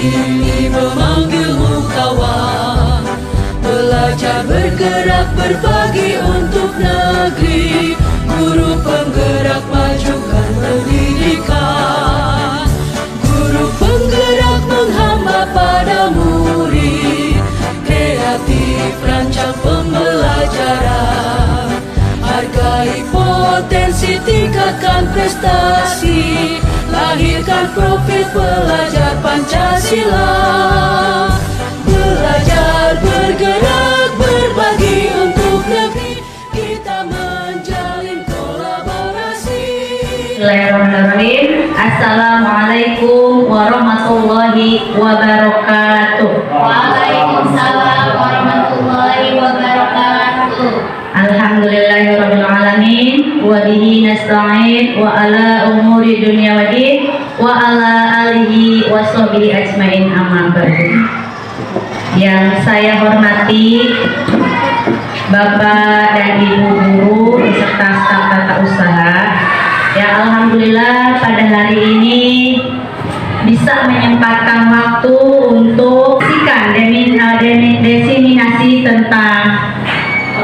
ini memanggilmu kawan. Belajar bergerak berbagi untuk negeri. Guru penggerak majukan pendidikan. Guru penggerak menghamba pada murid. Kreatif rancang pembelajaran. Hargai potensi, tingkatkan prestasi. Lahirkan profil pelajar Pancasila. Belajar bergerak berbagi untuk negeri. Kita menjalin kolaborasi. Bismillahirrahmanirrahim. Assalamualaikum warahmatullahi wabarakatuh. Waalaikumsalam warahmatullahi wabarakatuh. Alhamdulillahirabbil alamin wa bihi nasta'in wa ala umuri dunya waddin wa ala alihi wa sahbihi ajmain amma ba'du. Yang saya hormati Bapak dan Ibu guru beserta staf tata usaha, ya alhamdulillah pada hari ini bisa menyempatkan waktu untuk diseminasi tentang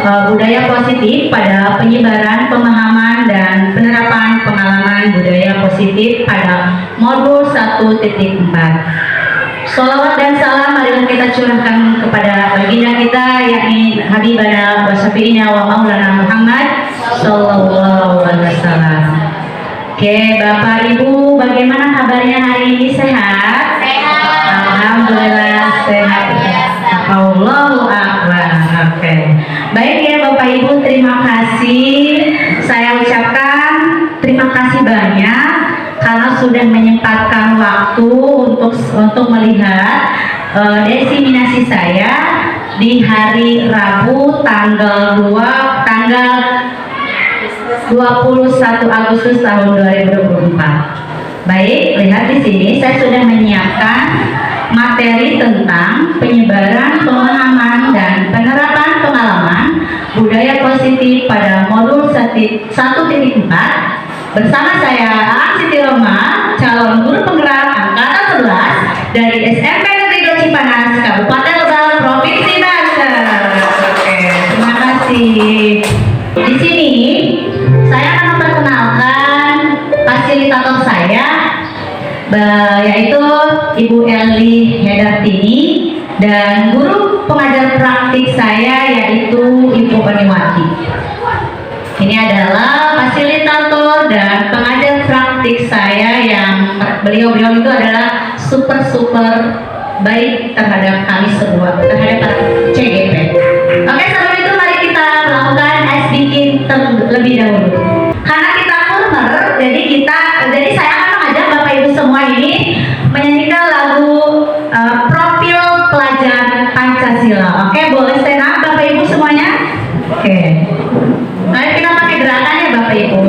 budaya positif pada penyebaran pemahaman dan penerapan pengalaman budaya positif pada modul 1.4. Sholawat dan salam marilah kita curahkan kepada baginda kita yakni Habibana wa Syafi'ina wa Maulana Muhammad sallallahu alaihi wasallam. Oke, Bapak Ibu, bagaimana kabarnya hari ini? Sehat? Sehat. Alhamdulillah sehat. Allahu akbar. Oke. Baik ya Bapak Ibu, terima kasih. Saya ucapkan terima kasih banyak karena sudah menyempatkan waktu untuk melihat diseminasi saya di hari Rabu tanggal 21 Agustus tahun 2024. Baik, lihat di sini saya sudah menyiapkan materi tentang penyebaran pemahaman dan penerapan pengalaman budaya positif pada modul 1.4 bersama saya Aang Siti Roma, calon guru penggerak angkatan 11 dari SMP Negeri 2 Cipanas, Kabupaten Lebak, Provinsi Banten. Oke, terima kasih. Di sini saya akan memperkenalkan fasilitator saya, yaitu Ibu Eli Hedartini, dan guru pengajar praktik saya yaitu Ibu Paniwati. Ini adalah fasilitator dan pengajar praktik saya yang beliau itu adalah super baik terhadap kami semua, terhadap para CGP. Oke, sebelum itu mari kita melakukan ice breaking terlebih dahulu. Karena kita former, jadi saya akan mengajak Bapak Ibu semua ini menyanyikan lagu profil pelajar Pancasila. Oke, boleh stand up Bapak Ibu semuanya? Oke. Mari kita pakai gerakannya Bapak Ibu.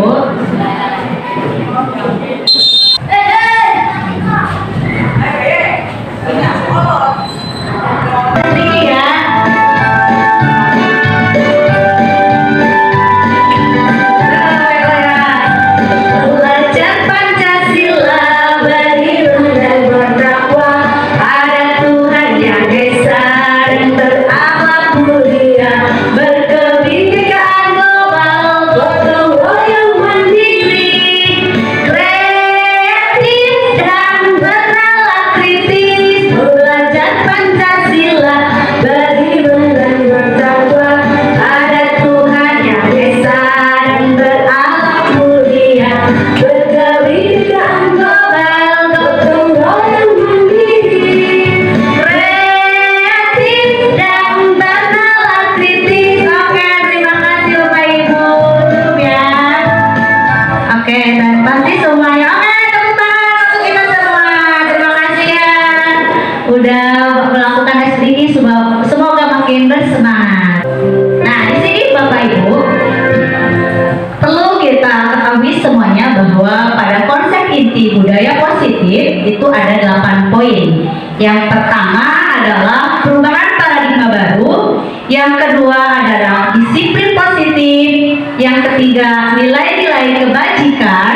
Itu ada 8 poin. Yang pertama adalah perubahan paradigma baru, yang kedua adalah disiplin positif, yang ketiga nilai-nilai kebajikan,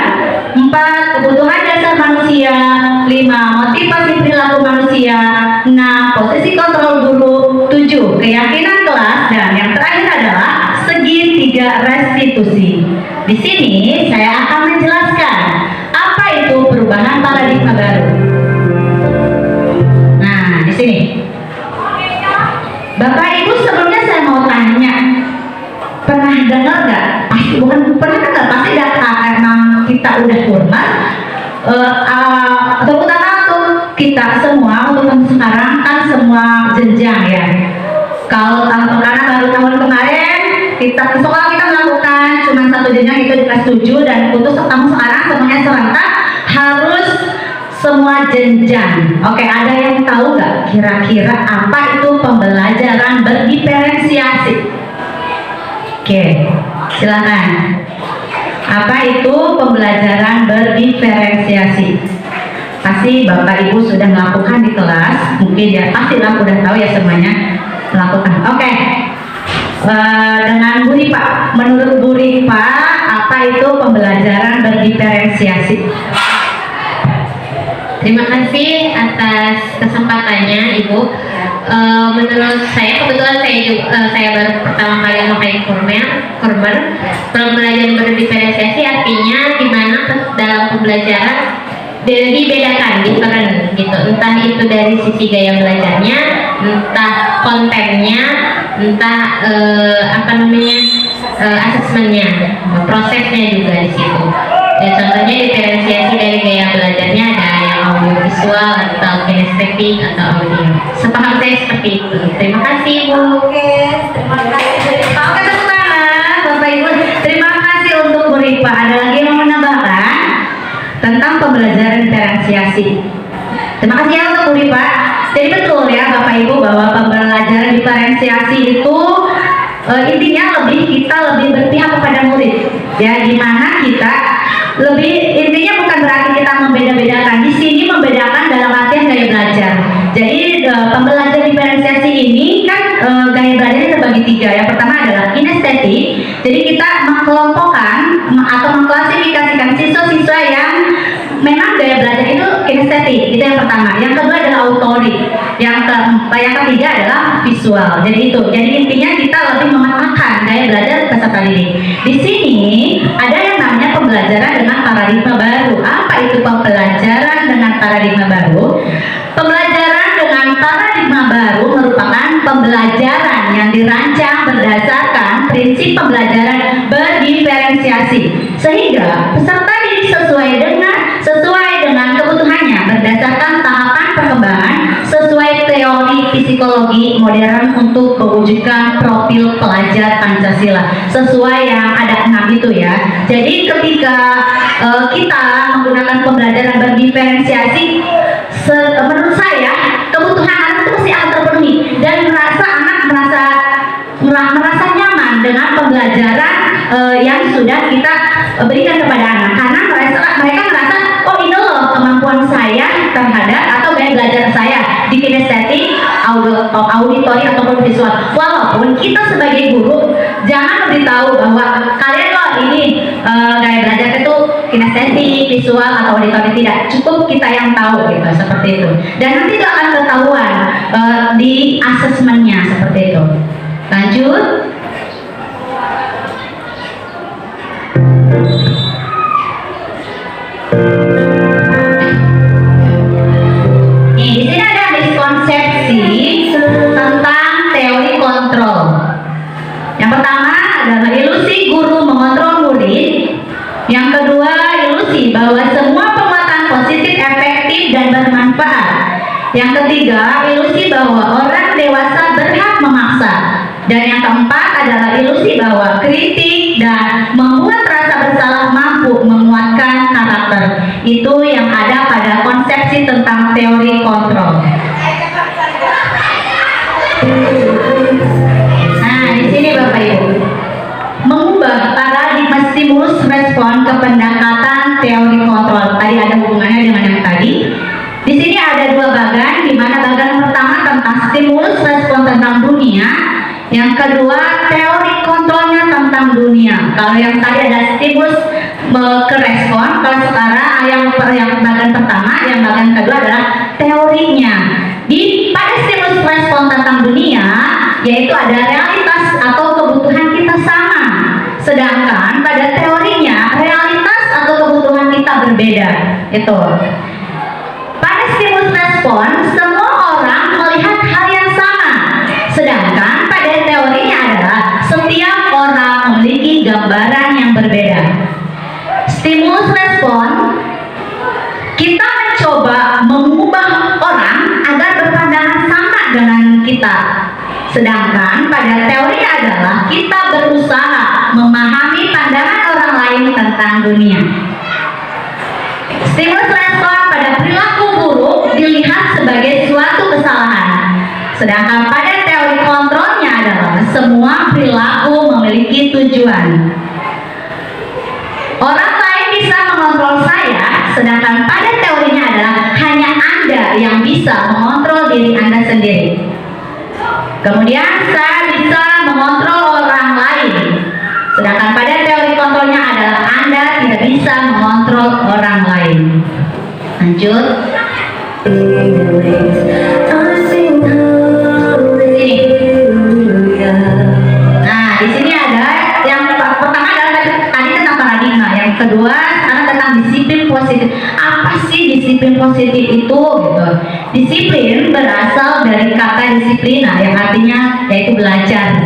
4 kebutuhan dasar manusia, 5 motivasi perilaku manusia manusia, 6 posisi kontrol guru, 7 keyakinan kelas, dan yang terakhir adalah segi 3 restitusi. Di sini saya akan menjelaskan apa itu perubahan paradigma baru. Nah, di sini Bapak Ibu, sebelumnya saya mau tanya, pernah dengar nggak? Pasti bukan pernah nggak, pasti emang kita udah hormat. Tepuk tangan tuh kita semua untuk tahun sekarang kan semua jenjang ya. Kalau tahun sekarang baru tahun kemarin kita di sekolah kita melakukan cuma 1 jenjang itu di kelas 7, dan untuk tahun sekarang semuanya serentak harus semua jenjang. Oke, ada yang tahu nggak kira-kira apa itu pembelajaran berdiferensiasi? Oke, silakan. Apa itu pembelajaran berdiferensiasi? Pasti Bapak Ibu sudah melakukan di kelas, mungkin ya pasti udah tahu ya semuanya melakukan. Oke. Dengan Bu Ripa, menurut Bu Ripa apa itu pembelajaran berdiferensiasi? Terima kasih atas kesempatannya, Ibu. Menurut saya, kebetulan saya baru pertama kali memakai kurmer. Pembelajaran berdiferensiasi artinya di mana dalam pembelajaran dibedakan, different gitu. Entah itu dari sisi gaya belajarnya, entah kontennya, entah asesmennya, prosesnya juga di situ. Ya, contohnya diferensiasi dari gaya belajarnya ada yang audiovisual atau kinestetik atau audio. Sepaham saya seperti itu. Terima kasih, Bu. Oke, terima kasih. Oke, tepuk tangan Bapak Ibu. Terima kasih untuk Bu Ripa. Ada lagi yang mau menambahkan tentang pembelajaran diferensiasi? Terima kasih ya untuk Bu Ripa. Jadi betul ya Bapak Ibu bahwa pembelajaran diferensiasi itu intinya kita lebih berpihak kepada murid. Ya, di mana kita intinya bukan berarti kita membeda-bedakan. Di sini membedakan dalam artian gaya belajar. Jadi pembelajaran diferensiasi ini kan gaya belajarnya terbagi 3. Yang pertama adalah kinestetik. Jadi kita mengkelompokkan atau mengklasifikasikan siswa-siswa yang memang gaya belajar itu kinestetik. Itu yang pertama. Yang kedua adalah autorik. Yang ketiga adalah visual. Jadi itu. Jadi intinya kita lebih memetakan gaya belajar peserta didik. Di sini ada yang namanya pembelajaran dengan paradigma baru. Apa itu pembelajaran dengan paradigma baru? Pembelajaran dengan paradigma baru merupakan pembelajaran yang dirancang berdasarkan prinsip pembelajaran berdiferensiasi, sehingga peserta didik sesuai dengan kebutuhannya berdasarkan tahapan perkembangan sesuai teori psikologi modern untuk mewujudkan profil pelajar Pancasila sesuai yang ada 6 itu ya. Jadi ketika kita menggunakan pembelajaran berdiferensiasi, menurut saya kebutuhan anak itu mesti akan terpenuhi dan anak merasa nyaman dengan pembelajaran yang sudah kita berikan kepada anak, karena mereka merasa oh ini loh kemampuan saya terhadap atau gaya belajar saya di kinestetik, auditori ataupun visual. Walaupun kita sebagai guru jangan memberitahu bahwa kalian loh ini gaya belajar itu kinestetik, visual atau auditori, tidak. Cukup kita yang tahu gitu, seperti itu. Dan nanti itu akan ketahuan di asesmennya seperti itu. Lanjut. Nih, di sini ada miskonsepsi tentang teori kontrol. Yang pertama adalah ilusi guru mengontrol murid. Yang kedua, ilusi bahwa semua penguatan positif efektif dan bermanfaat. Yang ketiga, ilusi bahwa orang dewasa berhak memaksa. Dan yang keempat adalah ilusi bahwa kritik dan membuat rasa bersalah mampu menguatkan karakter. Itu yang ada pada konsepsi tentang teori kontrol. Nah, di sini Bapak Ibu, mengubah paradigma stimulus respon ke pendekatan teori kontrol. Tadi ada hubungannya dengan yang tadi. Di sini ada 2 bagan, di mana bagan pertama tentang stimulus respon tentang dunia, yang kedua teori kontrolnya tentang dunia. Kalau yang tadi ada stimulus ke respon, kalau sekarang yang bagan pertama, yang bagan kedua adalah teorinya. dunia, yaitu ada realitas atau kebutuhan kita sama. Sedangkan pada teorinya realitas atau kebutuhan kita berbeda. Itu. Pada stimulus respon, semua orang melihat hal yang sama. Sedangkan pada teorinya adalah setiap orang memiliki gambaran yang berbeda. Stimulus respon, kita mencoba mengubah orang agar berpandangan sama dengan kita. Sedangkan pada teori adalah kita berusaha memahami pandangan orang lain tentang dunia. Stimulus respon pada perilaku buruk dilihat sebagai suatu kesalahan. Sedangkan pada teori kontrolnya adalah semua perilaku memiliki tujuan. Orang lain bisa mengontrol saya, sedangkan pada teorinya adalah hanya Anda yang bisa mengontrol diri Anda sendiri. Kemudian saya bisa mengontrol orang lain, sedangkan pada teori kontrolnya adalah Anda tidak bisa mengontrol orang lain. Lanjut. Nah, di sini ada yang pertama adalah tadi tentang paradigma, yang kedua sekarang tentang disiplin positif. Apa sih disiplin positif itu? Gitu. Disiplin berasal dari kata disiplina yang artinya yaitu belajar.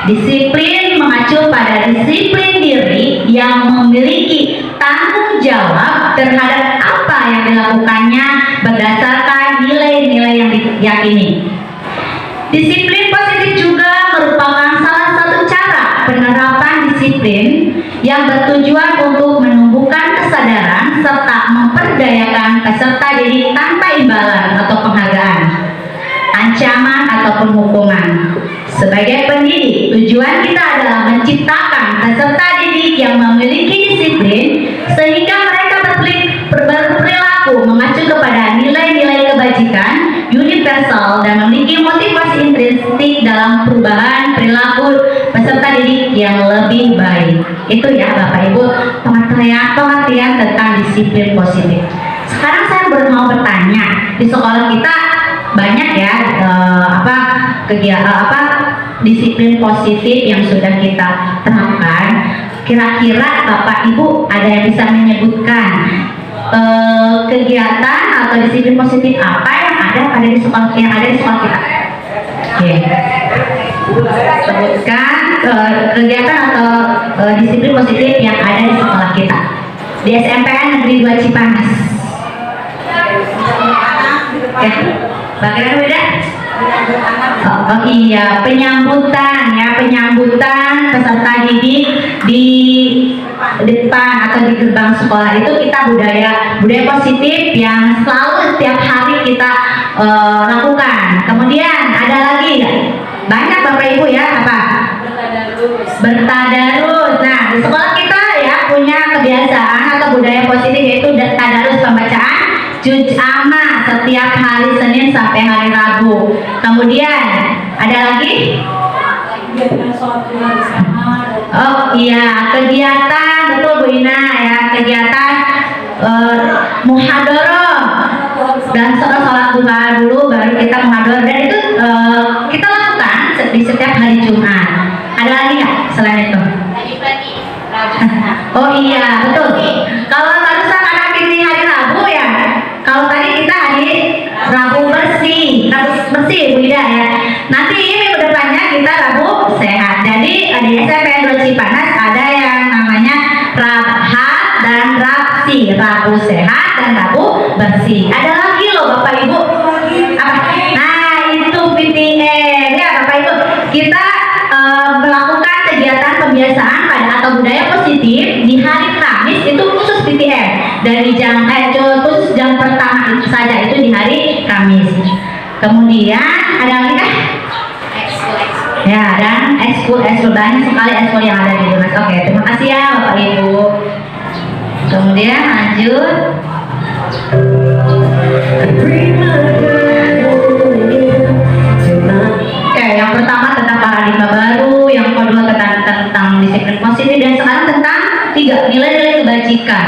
Disiplin mengacu pada disiplin diri yang memiliki tanggung jawab terhadap apa yang dilakukannya berdasarkan nilai-nilai yang diyakini. Disiplin positif juga merupakan salah satu cara penerapan disiplin yang bertujuan untuk menumbuhkan kesadaran serta memperdayakan peserta didik tanpa imbalan atau penghargaan, ancaman ataupun hukuman. Sebagai pendidik, tujuan kita adalah menciptakan peserta didik yang memiliki disiplin sehingga mereka berperilaku mengacu kepada nilai-nilai kebajikan universal dan memiliki motivasi intrinsik dalam perubahan perilaku peserta didik yang lebih baik. Itu ya Bapak Ibu pengertian tentang disiplin positif. Sekarang saya mau bertanya, di sekolah kita banyak ya disiplin positif yang sudah kita terapkan. Kira-kira Bapak Ibu ada yang bisa menyebutkan kegiatan atau disiplin positif apa yang ada di sekolah kita? Oke. Sebutkan kegiatan atau disiplin positif yang ada di sekolah kita di SMPN Negeri 2 Cipanas. Oke. Bagaimana beda? Oh iya, penyambutan peserta didik di depan atau di gerbang sekolah itu kita budaya positif yang selalu setiap hari kita lakukan. Kemudian ada lagi banyak Bapak Ibu ya bertadarus. Nah, di sekolah kita ya punya kebiasaan atau budaya positif yaitu tadarus pembacaan juz amma setiap hari Senin sampai hari Rabu. Kemudian ada lagi? Oh iya, kegiatan betul Bu Ina ya, kegiatan muhadharah dan sholat duha dulu baru kita muhadharah, dan itu kita lakukan di setiap hari Jumat. Ada lagi nggak selain itu? Oh iya betul. Kalau barusan anak ini hari Rabu ya. Kalau tadi kita hari Rabu bersih Bu Ida ya. Nanti minggu depannya kita Rabu sehat. Jadi di SMPN 2 Cipanas ada yang namanya Rabhat dan Rapsi, Rabu sehat dan Rabu bersih. Ada lagi loh Bapak Ibu. Nah itu PTM ya Bapak Ibu. Kita melakukan kegiatan kebiasaan atau budaya positif di hari Kamis itu khusus PTM. Dari khusus jam pertama itu saja, itu di hari Kamis. Kemudian ada lagi kan? Ya, dan ekskul banyak sekali ekskul yang ada di Dimas. Oke, terima kasih ya Bapak Ibu. Kemudian lanjut. Oke, yang pertama tentang paradigma baru, yang kedua tentang disiplin positif, dan sekarang tentang 3 nilai-nilai kebajikan.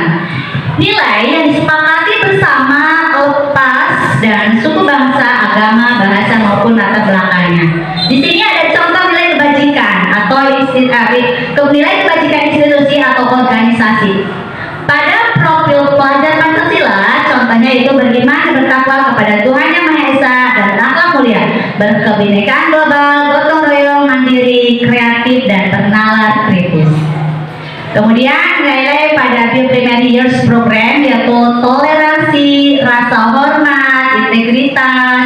Nilai yang disepakati bersama lepas dan suku bangsa, agama, bahasa maupun latar belakangnya. Di sini ada contoh nilai kebajikan atau nilai kebajikan institusi atau organisasi. Pada profil pelajar Pancasila, contohnya itu beriman, bertakwa kepada Tuhan Yang Maha Esa dan berakhlak mulia, berkebinekaan global, gotong royong, mandiri, kreatif dan bernalar kritis. Kemudian nilai pada Primary Years Program yaitu toleransi, rasa hormat, integritas,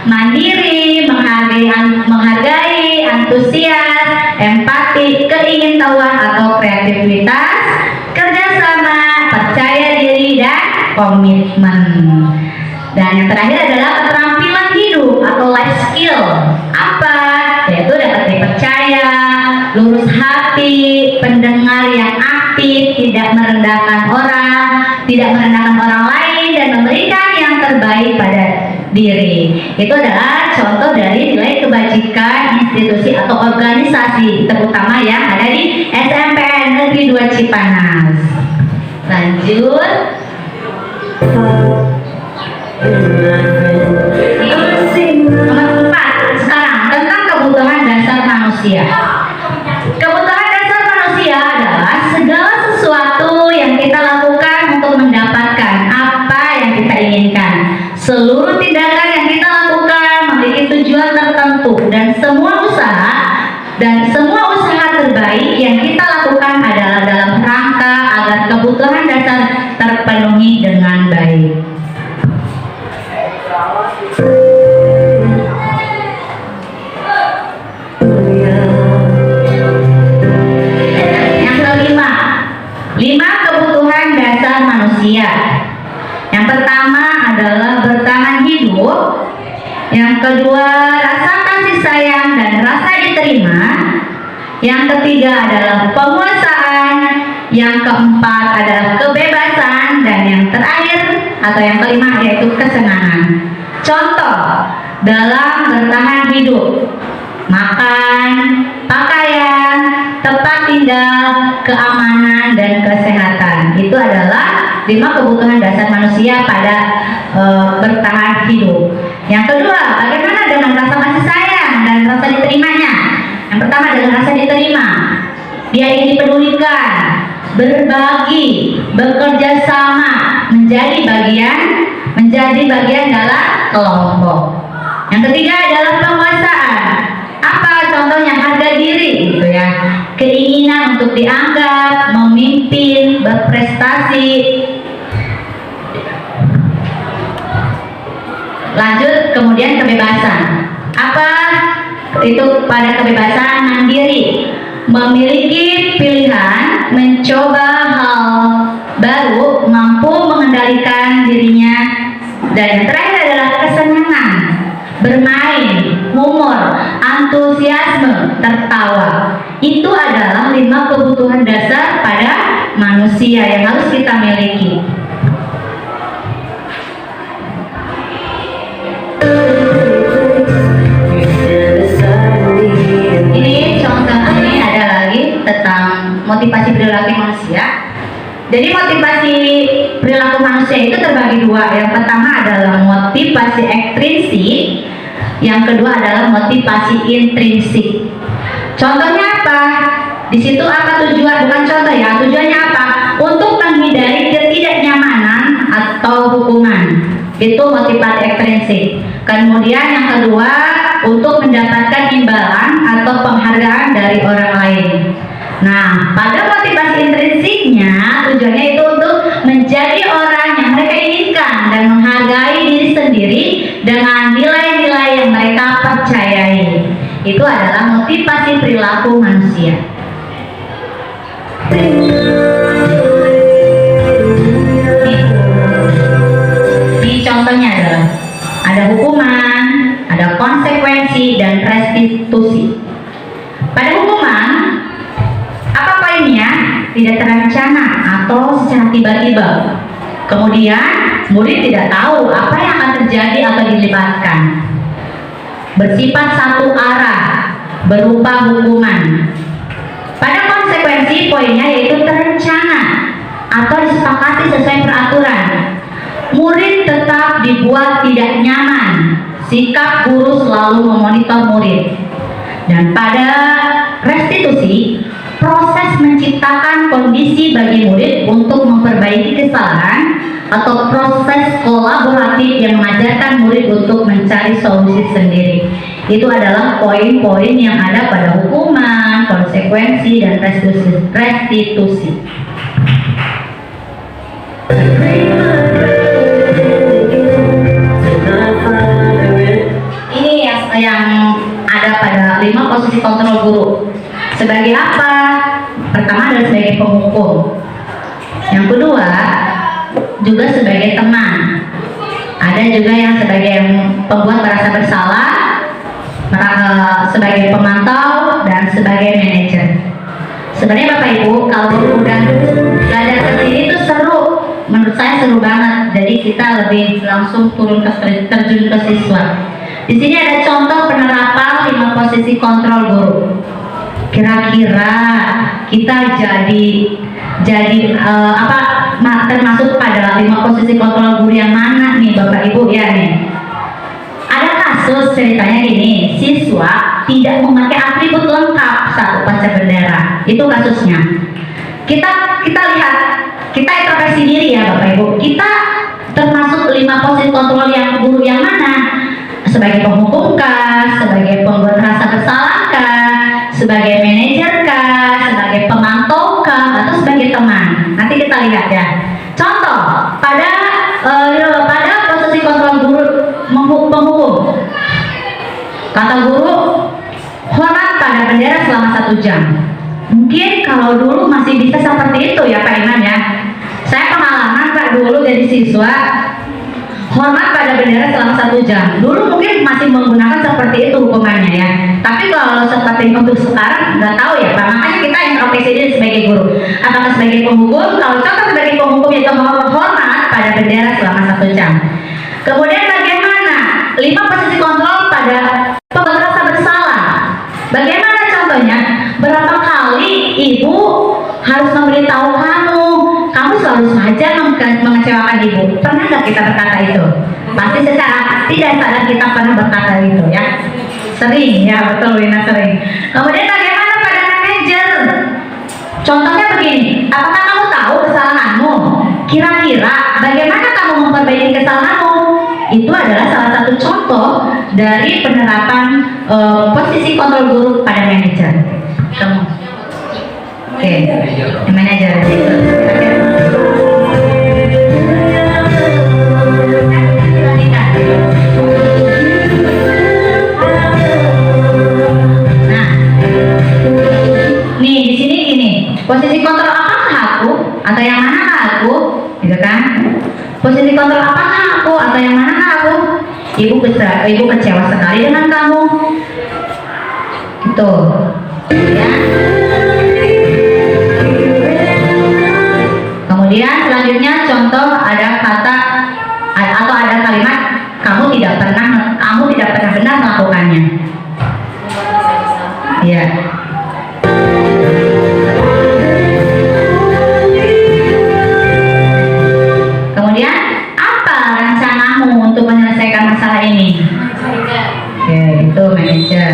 mandiri, menghargai, antusias, empati, keingintahuan atau kreativitas, kerjasama, percaya diri dan komitmen. Dan yang terakhir adalah keterampilan hidup atau life skill. Apa? Yaitu dapat dipercaya, lurus hati, pendengar yang aktif, tidak merendahkan orang lain, dan memberikan yang terbaik pada diri. Itu adalah contoh dari nilai kebajikan institusi atau organisasi, terutama yang ada di SMPN Negeri 2 Cipanas. Lanjut. Nomor 4 sekarang tentang kebutuhan dasar manusia. Kebutuhan dasar manusia adalah segala sesuatu yang kita lakukan untuk mendapatkan apa yang kita inginkan. Seluruh tindakan yang kita lakukan memiliki tujuan tertentu dan semua usaha terbaik yang kita lakukan adalah dalam rangka agar kebutuhan dasar terpenuhi dengan baik. Yang kelima, 5 kebutuhan dasar manusia. Yang pertama adalah bertahan hidup. Yang kedua, rasa kasih sayang dan rasa diterima. Yang ketiga adalah penguasaan. Yang keempat adalah kebebasan. Dan yang terakhir atau yang kelima yaitu kesenangan. Contoh dalam bertahan hidup: makan, pakaian, tempat tinggal, keamanan, dan kesehatan. Itu adalah 5 kebutuhan dasar manusia pada bertahan hidup. Yang kedua, bagaimana dengan rasa kasih sayang dan rasa diterimanya? Yang pertama adalah rasa diterima. Dia ingin dipedulikan, berbagi, bekerja sama, menjadi bagian dalam kelompok. Yang ketiga adalah penguasaan. Apa contohnya? Harga diri, gitu ya. Keinginan untuk dianggap, memimpin, berprestasi. Lanjut, kemudian kebebasan. Apa itu? Pada kebebasan mandiri, memiliki pilihan, mencoba hal baru, mampu mengendalikan dirinya. Dan yang terakhir adalah kesenangan, bermain, humor, antusiasme, tertawa. Itu adalah 5 kebutuhan dasar pada manusia yang harus kita miliki. Ini contoh, ini ada lagi tentang motivasi perilaku manusia. Jadi motivasi perilaku manusia itu terbagi 2. Yang pertama adalah motivasi ekstrinsik, yang kedua adalah motivasi intrinsik. Contohnya apa? Di situ apa tujuan? Bukan contoh ya. Tujuannya apa? Untuk menghindari ketidaknyamanan atau hukuman. Itu motivasi ekstrinsik. Kemudian yang kedua, untuk mendapatkan imbalan atau penghargaan dari orang lain. Nah, pada motivasi intrinsiknya, tujuannya itu untuk menjadi orang yang mereka inginkan dan menghargai diri sendiri dengan nilai-nilai yang mereka percayai. Itu adalah motivasi perilaku manusia. Ini contohnya adalah ada hukuman, ada konsekuensi, dan restitusi. Pada hukuman, apa poinnya? Tidak terencana atau secara tiba-tiba. Kemudian murid tidak tahu apa yang akan terjadi atau dilibatkan. Bersifat satu arah, berupa hukuman. Pada konsekuensi, poinnya yaitu terencana atau disepakati sesuai peraturan. Murid tetap dibuat tidak nyaman sikap guru selalu memonitor murid. Dan pada restitusi, proses menciptakan kondisi bagi murid untuk memperbaiki kesalahan atau proses kolaboratif yang mengajarkan murid untuk mencari solusi sendiri. Itu adalah poin-poin yang ada pada hukuman, konsekuensi, dan restitusi. Ini yang ada pada 5 posisi kontrol guru. Sebagai apa? Pertama adalah sebagai penghukum. Yang kedua juga sebagai teman. Ada juga yang sebagai pembuat merasa bersalah, sebagai pemantau, dan sebagai manajer. Sebenarnya Bapak Ibu, kalau udah belajar ke sini tuh seru, menurut saya seru banget. Jadi kita lebih langsung terjun ke siswa. Di sini ada contoh penerapan 5 posisi kontrol guru. Kira-kira kita termasuk pada 5 posisi kontrol guru yang mana nih Bapak Ibu ya nih? Ada kasus ceritanya gini, siswa tidak memakai atribut lengkap saat upacara bendera. Itu kasusnya. Kita lihat, kita introspeksi diri ya Bapak Ibu. Kita termasuk 5 posisi kontrol yang guru yang mana? Sebagai penghukum kah, sebagai pembuat rasa bersalah kah, sebagai manajer kah, sebagai pemantau kah, atau sebagai teman? Nanti kita lihat ya. Contoh pada posisi kontrol guru penghukum, kata guru, hormat pada bendera selama 1 jam. Mungkin kalau dulu masih bisa seperti itu ya Pak Iman ya. Saya pengalaman Pak dulu jadi siswa, hormat pada bendera selama 1 jam. Dulu mungkin masih menggunakan seperti itu hukumannya ya. Tapi kalau seperti untuk sekarang nggak tahu ya Pak. Makanya kita introspeksi diri sebagai guru. Apakah sebagai penghukum? Kalau contoh sebagai penghukum itu hormat pada bendera selama 1 jam. Kemudian bagaimana 5 posisi kontrol pada pembuat rasa bersalah? Bagaimana contohnya? Berapa kali ibu harus memberitahu kamu selalu saja mengecewakan ibu. Pernah nggak kita berkata itu? Pasti secara tidak sadar kita pernah berkata itu ya. Sering ya, betul Wina, sering. Kemudian bagaimana pada manajer? Contohnya begini, apakah kamu tahu kesalahanmu? Kira-kira bagaimana kamu memperbaiki kesalahanmu? Itu adalah salah satu contoh dari penerapan posisi kontrol guru pada manajer. Kamu? Oke, manajer. Posisi kontrol apakah aku atau yang manakah aku, gitu kan? Posisi kontrol apakah aku atau yang manakah aku? Ibu kecewa sekali dengan kamu. Gitu. Ya. Kemudian selanjutnya contoh ada kata atau ada kalimat kamu tidak pernah benar melakukannya. Ya. Kemudian apa rencanamu untuk menyelesaikan masalah ini? Oke, itu manajer.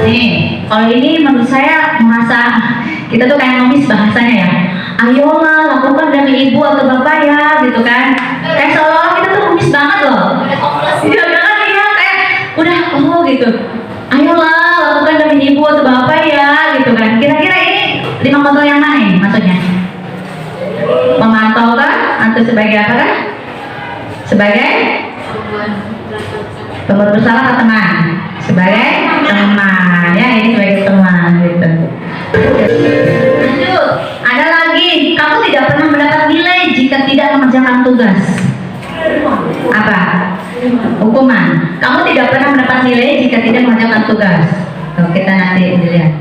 Nih, kalau ini menurut saya merasa kita tuh kayak ngemis bahasanya ya. Ayolah lakukan demi ibu atau bapak ya, gitu kan? Kayak seolah-olah kita tuh ngemis banget loh. Iya kan? Iya kayak udah gitu. Ayolah lakukan demi ibu atau bapak ya, gitu kan? Kira-kira ini 5 kontrol yang mana nih maksudnya? Memantau kah? Atau sebagai apa kan? Sebagai pembuat bersalah atau teman? Sebagai teman ya, ini sebagai teman gitu. Lanjut, ada lagi, kamu tidak pernah mendapat nilai jika tidak mengerjakan tugas. Apa? Hukuman. Kamu tidak pernah mendapat nilai jika tidak mengerjakan tugas. Kalau kita nanti lihat.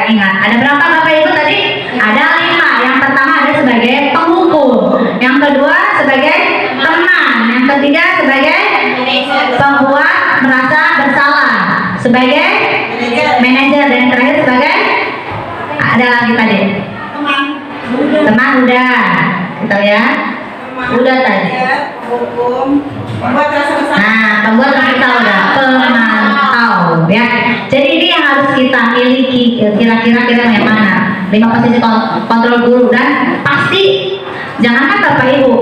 Ingat, ada berapa Bapak Ibu tadi? Ada 5. Yang pertama ada sebagai penghukum, yang kedua sebagai teman, yang ya? Udah tadi. Hukum, membuat rasa bersalah. Nah, pembuat rasa udah pemantau ya. Jadi ini yang harus kita miliki kira-kira yang mana? 5 posisi kontrol guru dan pasti jangankan Bapak Ibu,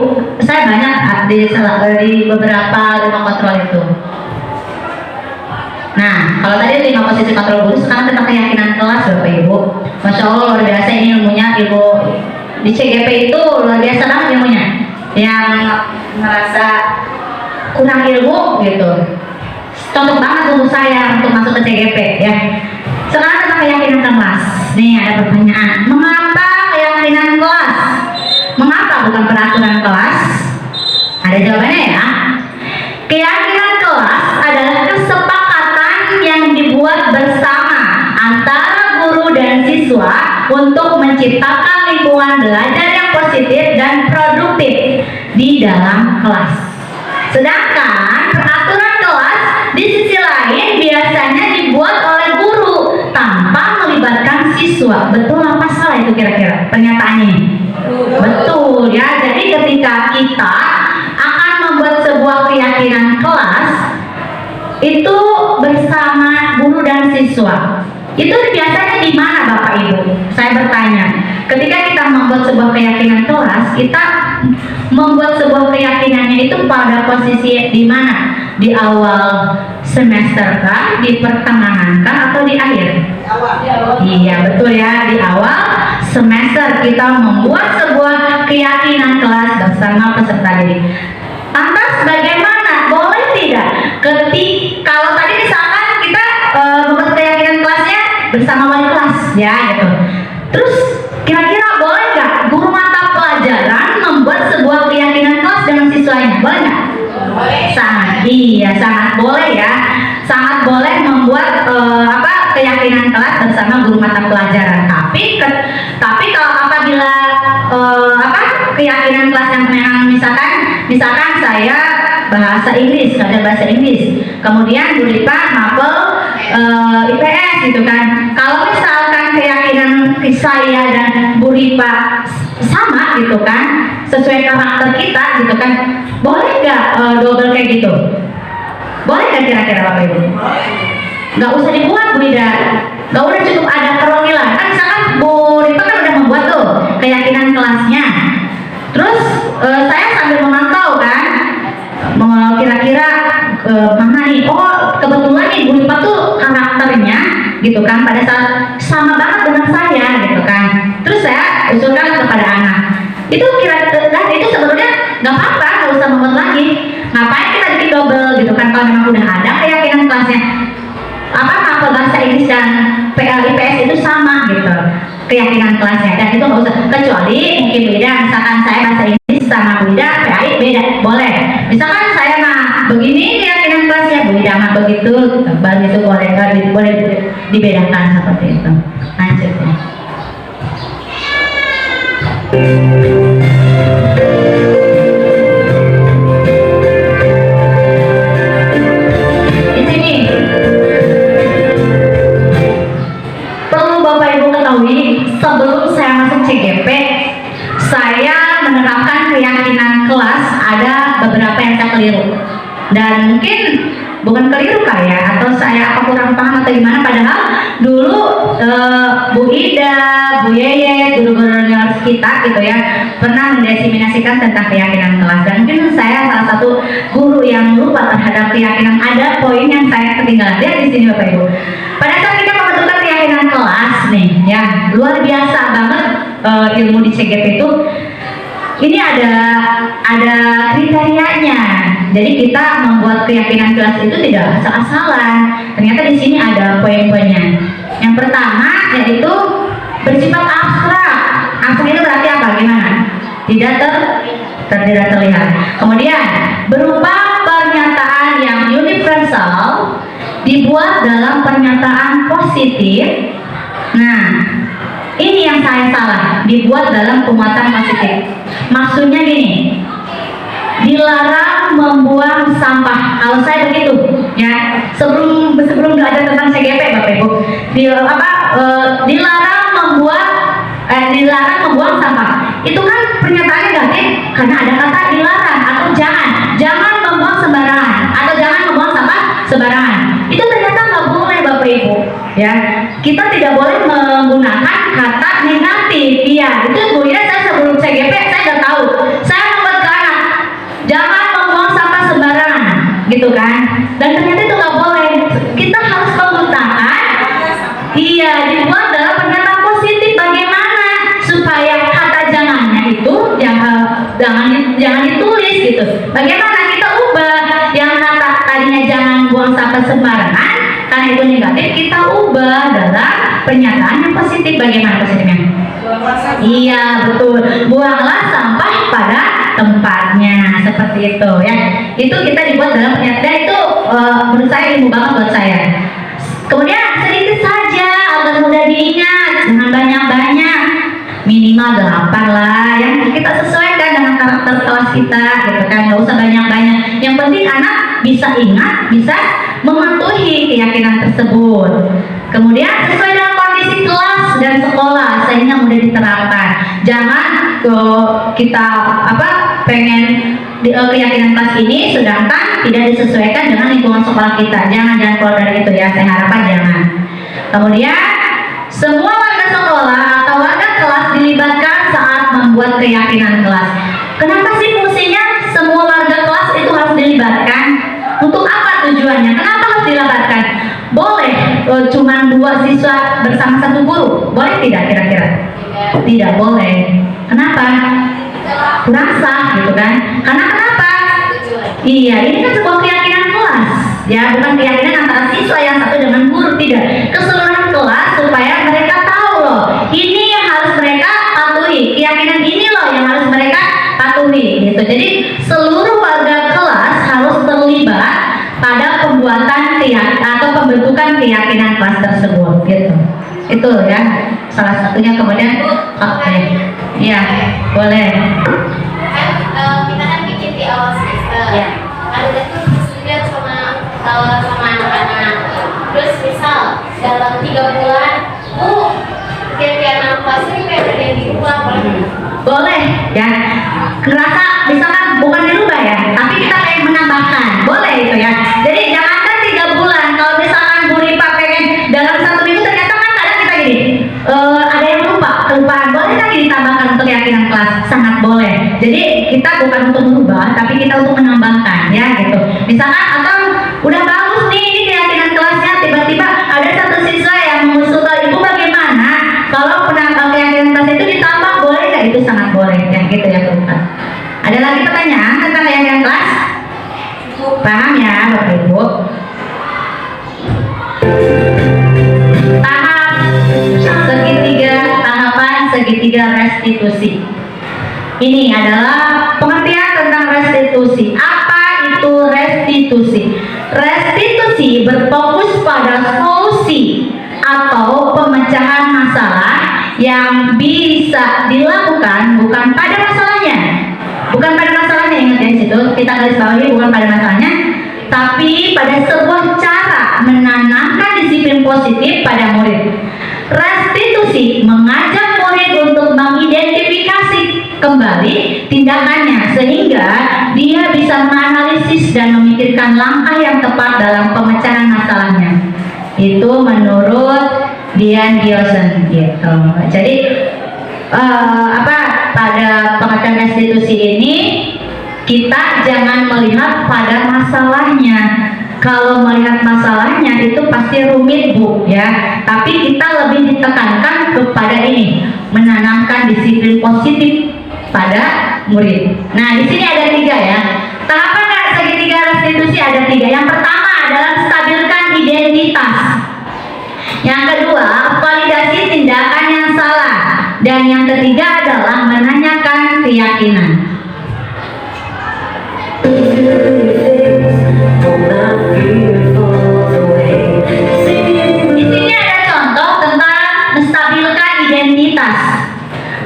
saya banyak di beberapa 5 kontrol itu. Nah, kalau tadi 5 posisi kontrol guru, sekarang tentang keyakinan kelas Bapak Ibu. Masya Allah luar biasa ini ilmunya Ibu. Di CGP itu luar biasa banget ilmunya. Yang merasa kurang ilmu gitu, cocok banget untuk saya untuk masuk ke CGP ya. Sekarang tentang keyakinan kelas. Nih ada pertanyaan, mengapa keyakinan kelas? Mengapa bukan peraturan kelas? Ada jawabannya ya. Keyakinan kelas adalah kesepakatan yang dibuat bersama antara guru dan siswa untuk menciptakan lingkungan belajar yang positif dan produktif di dalam kelas. Sedangkan peraturan kelas di sisi lain biasanya dibuat oleh guru tanpa melibatkan siswa. Betul apa salah itu kira-kira pernyataannya? Betul ya. Jadi ketika kita akan membuat sebuah keyakinan kelas itu bersama guru dan siswa, itu biasanya di mana Bapak Ibu? Saya bertanya, ketika kita membuat sebuah keyakinan kelas, kita membuat sebuah keyakinannya itu pada posisi di mana? Di awal semester kah, di pertengahan kah, atau di akhir? Iya betul ya, di awal semester kita membuat sebuah keyakinan kelas bersama peserta didik. Lantas bagaimana? Boleh tidak? Kalau tadi misalkan kita membuat keyakinan kelasnya bersama wali kelas ya gitu. Terus kira-kira boleh nggak guru mata pelajaran membuat sebuah keyakinan kelas dengan siswanya? Boleh nggak? Sangat, iya sangat boleh ya. Sangat boleh membuat keyakinan kelas bersama guru mata pelajaran. Tapi kalau apabila keyakinan kelas yang memang misalkan saya bahasa Inggris, ada bahasa Inggris, kemudian Bu Ripa mapel IPS gitu kan. Kalau misalkan keyakinan saya dan Bu Ripa sama gitu kan, sesuai karakter kita gitu kan, boleh nggak double kayak gitu? Boleh nggak kira-kira Bapak Ibu? Nggak usah dibuat Bu Ida, nggak udah cukup ada perwakilan kan. Misalkan Bu Ripa kan udah membuat tuh keyakinan kelasnya, terus saya sambil memantau kan, kira-kira mana nih, oh kebetulan nih Bu Ripa tuh karakternya gitu kan pada saat sama banget dengan saya gitu kan. Terus saya usulkan kepada anak, itu itu sebenarnya nggak apa-apa, nggak usah membuat lagi, ngapain kita bikin double gitu kan, kalau memang udah ada keyakinan kelasnya mapel bahasa Inggris dan IPS itu sama gitu keyakinan kelasnya, dan itu nggak usah, kecuali mungkin beda, misalkan saya bahasa Inggris sama Bu Ida PAI beda, boleh. Misalkan saya begini keyakinan kelasnya, Bu Ida begitu, baru itu boleh dibedakan seperti itu. Lanjut ya. Di sini perlu Bapak Ibu ketahui, sebelum saya masuk CGP, saya menerapkan keyakinan kelas ada beberapa yang saya keliru, dan mungkin bukan keliru kali ya, atau saya kurang paham atau gimana, padahal dulu Bu Ida, Bu Yeye, guru-guru kita gitu ya pernah mendesiminasikan tentang keyakinan kelas, dan mungkin saya salah satu guru yang lupa terhadap keyakinan. Ada poin yang saya ketinggalan. Lihat di sini Bapak Ibu, pada saat kita membentukkan keyakinan kelas nih ya, luar biasa banget ilmu di CGP itu. Ini ada kriterianya. Jadi kita membuat keyakinan kelas itu tidak asal-asalan. Ternyata di sini ada poin-poinnya. Yang pertama yaitu bersifat abstrak. Abstrak itu berarti apa? Gimana? Tidak terlihat. Kemudian berupa pernyataan yang universal, dibuat dalam pernyataan positif. Nah, ini yang saya salah, dibuat dalam pemuatan positif. Maksudnya gini, dilarang membuang sampah. Kalau saya begitu, ya sebelum belajar tentang CGP Bapak Ibu, dilarang membuang sampah. itu kan pernyataan negatif karena ada kata dilarang atau jangan membuang sembarangan atau jangan membuang sampah sembarangan. Itu ternyata nggak boleh Bapak Ibu, ya. Kita tidak boleh menggunakan kata negatif. Iya, itu Bu ya, saya sebelum CGP saya udah tahu. Saya membuat ke anak, jangan membuang sampah sembarangan, gitu kan? Dan ternyata itu nggak boleh. Kita harus menggunakan, iya, dibuat dalam pernyataan positif. Bagaimana supaya kata jangannya itu jangan ditulis gitu. Bagaimana kita ubah yang kata tadinya jangan buang sampah sembarangan karena itu negatif, kita ubah dalam pernyataan yang positif. Bagaimana positifnya? Iya, betul. Buanglah sampah pada tempatnya, seperti itu ya. Itu kita dibuat dalam pernyataan itu menurut saya ilmu banget buat saya. Kemudian sedikit saja agar mudah diingat, jangan banyak-banyak, minimal 8 lah, yang kita sesuaikan dengan karakter kelas kita gitu kan, nggak usah banyak-banyak. Yang penting anak bisa ingat, bisa mematuhi keyakinan tersebut. Kemudian sesuai dengan kondisi kelas dan sekolah sehingga mudah diterapkan. Jangan kita pengen keyakinan kelas ini sedangkan tidak disesuaikan dengan lingkungan sekolah kita. Jangan keluar dari itu ya, saya harapkan jangan. Kemudian semua warga sekolah atau warga kelas dilibatkan saat membuat keyakinan kelas. Kenapa sih fungsinya semua warga kelas itu harus dilibatkan? Untuk apa tujuannya? Kenapa harus dilibatkan? Boleh cuma 2 siswa bersama 1 guru? Boleh tidak kira-kira? Tidak boleh. Kenapa? Kurang sah gitu kan? Karena kenapa? Iya, ini kan sebuah keyakinan kelas, ya, bukan keyakinan antara siswa yang satu dengan guru, tidak. Keseluruhan kelas supaya mereka tahu loh, ini yang harus mereka patuhi, keyakinan ini loh yang harus mereka patuhi, gitu. Jadi seluruh warga kelas harus terlibat pada pembuatan atau pembentukan keyakinan kelas tersebut, gitu. Itu ya, salah satunya. Kemudian, oke, ya, boleh. Kita kan bikin di awal semester. Ya. Ada tuh diskusi sama anak-anak. Terus misal dalam 3 bulan, kira-kira kelas ini kayak ada yang dirubah, boleh? Boleh ya. Kerasa misalkan bukan dirubah ya, tapi kita pengen menambahkan, boleh itu ya. Jadi jangankan 3 bulan, kalau misalkan Bu Ripa pengen dalam 1 minggu, ternyata kan kadang kita gini, ada yang kelupaan, boleh lagi ditambahkan untuk keyakinan kelas, sangat boleh. Jadi kita bukan untuk merubah, tapi kita untuk menambahkan ya gitu. Misalkan atau udah bagus nih ini keyakinan kelasnya, tiba-tiba ada 1 siswa yang mengusulkan, Ibu bagaimana kalau keyakinan kelas itu ditambah, boleh nggak? Itu sangat boleh ya gitu ya Bapak. Ada lagi pertanyaan tentang keyakinan kelas? Paham ya Bapak Ibu? Tahapan segitiga restitusi. Ini adalah pengertian tentang restitusi. Apa itu restitusi? Restitusi berfokus pada solusi atau pemecahan masalah yang bisa dilakukan bukan pada masalahnya. Bukan pada masalahnya, ingat ya situ kita garis bawahi, bukan pada masalahnya, tapi pada sebuah cara menanamkan disiplin positif pada murid. Restitusi mengajak murid untuk mengidentifikasi kembali tindakannya sehingga dia bisa menganalisis dan memikirkan langkah yang tepat dalam pemecahan masalahnya. Itu menurut Dian Diosen gitu. Jadi pada pengertian restitusi ini kita jangan melihat pada masalahnya. Kalau melihat masalahnya itu pasti rumit Bu ya. Tapi kita lebih ditekankan kepada ini, menanamkan disiplin positif pada murid. Nah di sini ada 3 ya. Tahapan segitiga restitusi ada 3. Yang pertama adalah stabilkan identitas. Yang kedua, validasi tindakan yang salah. Dan yang ketiga adalah menanyakan keyakinan. Di sini ada contoh tentang menstabilkan identitas.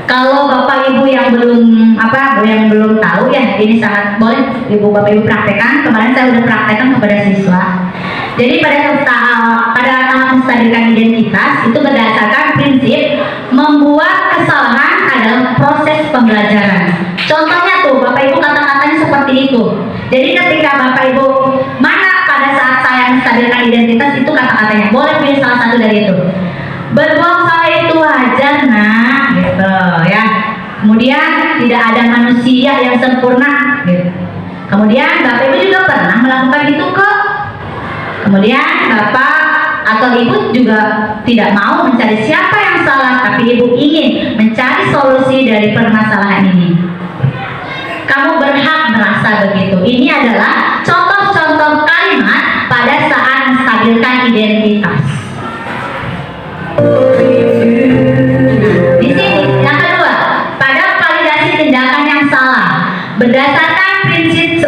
Kalau Bapak Ibu yang belum tahu ya, ini sangat boleh Ibu Bapak Ibu praktekkan. Kemarin saya sudah praktekkan kepada siswa. Jadi pada tahap menstabilkan identitas itu berdasarkan prinsip membuat kesalahan adalah proses pembelajaran. Contohnya tuh Bapak Ibu kata-katanya seperti itu. Jadi ketika Bapak Ibu mana pada saat saya menstabilkan identitas itu kata-katanya, boleh pilih salah satu dari itu. Berbuat salah itu wajar nak, gitu ya. Kemudian tidak ada manusia yang sempurna, gitu. Kemudian Bapak Ibu juga pernah melakukan itu kok. Kemudian Bapak atau Ibu juga tidak mau mencari siapa yang salah, tapi Ibu ingin mencari solusi dari permasalahan ini. Kamu berhak merasa begitu. Ini adalah contoh-contoh kalimat pada saat menstabilkan identitas. Di sini yang kedua, pada validasi tindakan yang salah. Berdasarkan prinsip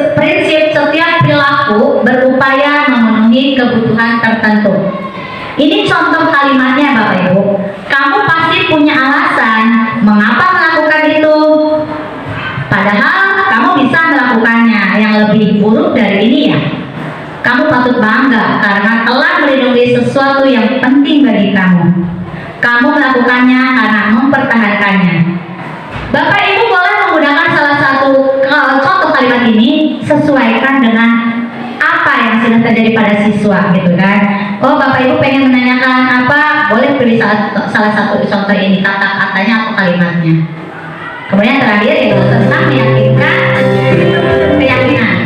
setiap perilaku berupaya memenuhi kebutuhan tertentu. Ini contoh kalimatnya Bapak Ibu. Kamu pasti punya alasan mengapa melakukan itu. Padahal kamu bisa melakukannya. Yang lebih buruk dari ini ya, kamu patut bangga karena telah melindungi sesuatu yang penting bagi kamu. Kamu melakukannya karena mempertahankannya. Bapak Ibu boleh menggunakan salah satu contoh kalimat ini, sesuaikan dengan apa yang sudah terjadi pada siswa gitu kan. Oh Bapak Ibu pengen menanyakan apa, boleh pilih salah satu contoh ini, kata-katanya atau kalimatnya. Kemudian terakhir yaitu tentang keyakinan,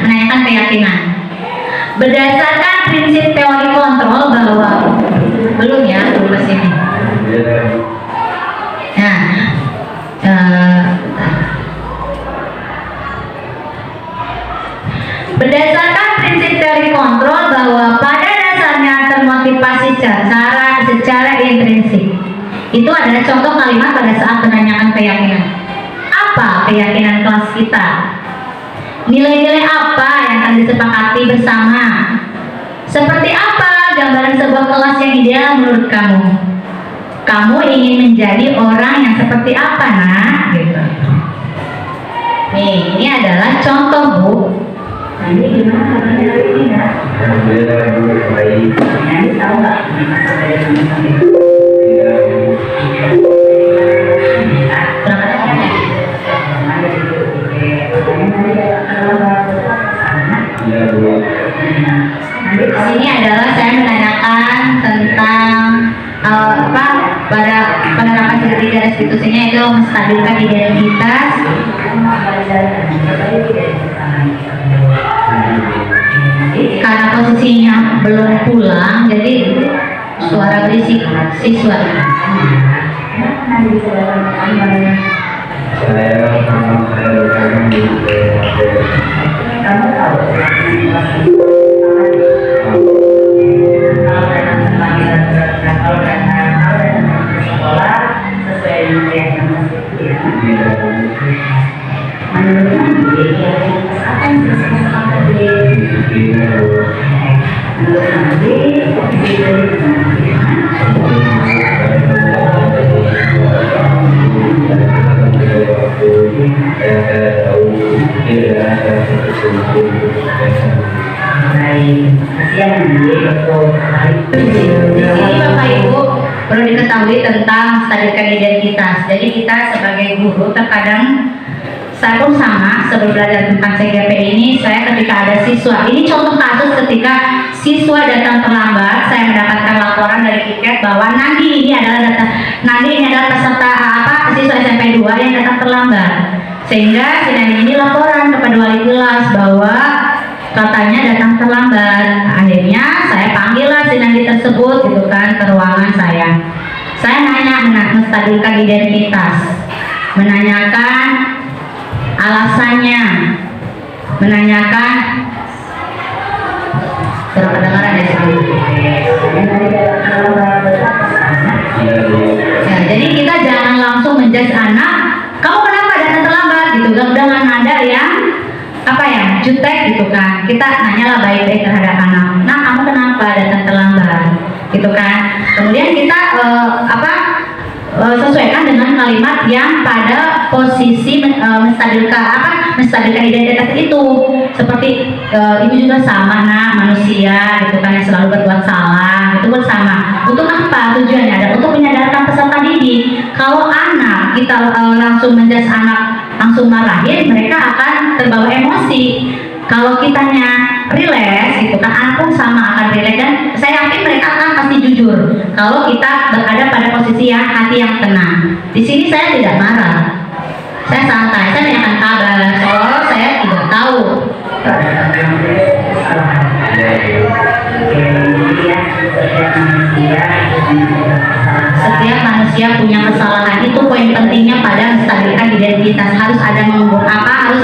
menanyakan keyakinan. Berdasarkan prinsip teori kontrol bahwa belum ke sini. Nah, berdasarkan prinsip teori kontrol bahwa pada dasarnya termotivasi secara intrinsik. Itu adalah contoh kalimat pada saat menanyakan keyakinan. Apa keyakinan kelas kita? Nilai-nilai apa yang akan disepakati bersama? Seperti apa gambaran sebuah kelas yang ideal menurut kamu? Kamu ingin menjadi orang yang seperti apa nak? Gitu. Nih, ini adalah contoh Bu. Ini gimana caranya ini nak? Ini tahu nggak? Ini adalah saya menanyakan tentang pada penerapan segitiga restitusinya itu menstabilkan identitas. Karena posisinya belum pulang, jadi suara berisik siswa. Kamu tahu sekolah sesuai dengan yang Bapak Ibu perlu diketahui tentang menstabilkan identitas. Jadi kita sebagai guru terkadang saya pun sama sebelum belajar tentang CGP ini, saya ketika ada siswa, ini contoh kasus ketika siswa datang terlambat, saya mendapatkan laporan dari Kiket bahwa Nandi ini adalah peserta siswa SMP 2 yang datang terlambat, sehingga si Nandi ini laporan kepada wali kelas bahwa katanya datang terlambat. Akhirnya saya panggillah si Nandi tersebut gitu kan ke ruangan saya nanya menstabilkan identitas, menanyakan alasannya, menanyakan kedengaran ya. Ya, jadi kita jangan langsung menjudge anak, kamu kenapa datang terlambat gitu, dengan nada yang jutek gitu kan. Kita nanyalah baik-baik terhadap anak. Nah, kamu kenapa datang terlambat gitu kan. Kemudian kita sesuaikan dengan kalimat yang pada posisi menstabilkan identitas itu. Seperti ibu juga sama nak, manusia gitu kan yang selalu berbuat salah, itu pun sama. Untuk apa tujuannya? Ada untuk menyadarkan peserta didik. Kalau anak kita langsung menjudge anak, langsung marahin, mereka akan terbawa emosi. Kalau kitanya rileks, gitu kan, anak pun sama akan rileks, dan saya yakin mereka akan pasti jujur. Kalau kita berada pada posisi yang hati yang tenang. Di sini saya tidak marah, saya santai, saya menanyakan kabar. Oh, saya tidak tahu. Setiap manusia punya kesalahan, itu poin pentingnya pada menstabilkan identitas. Harus ada harus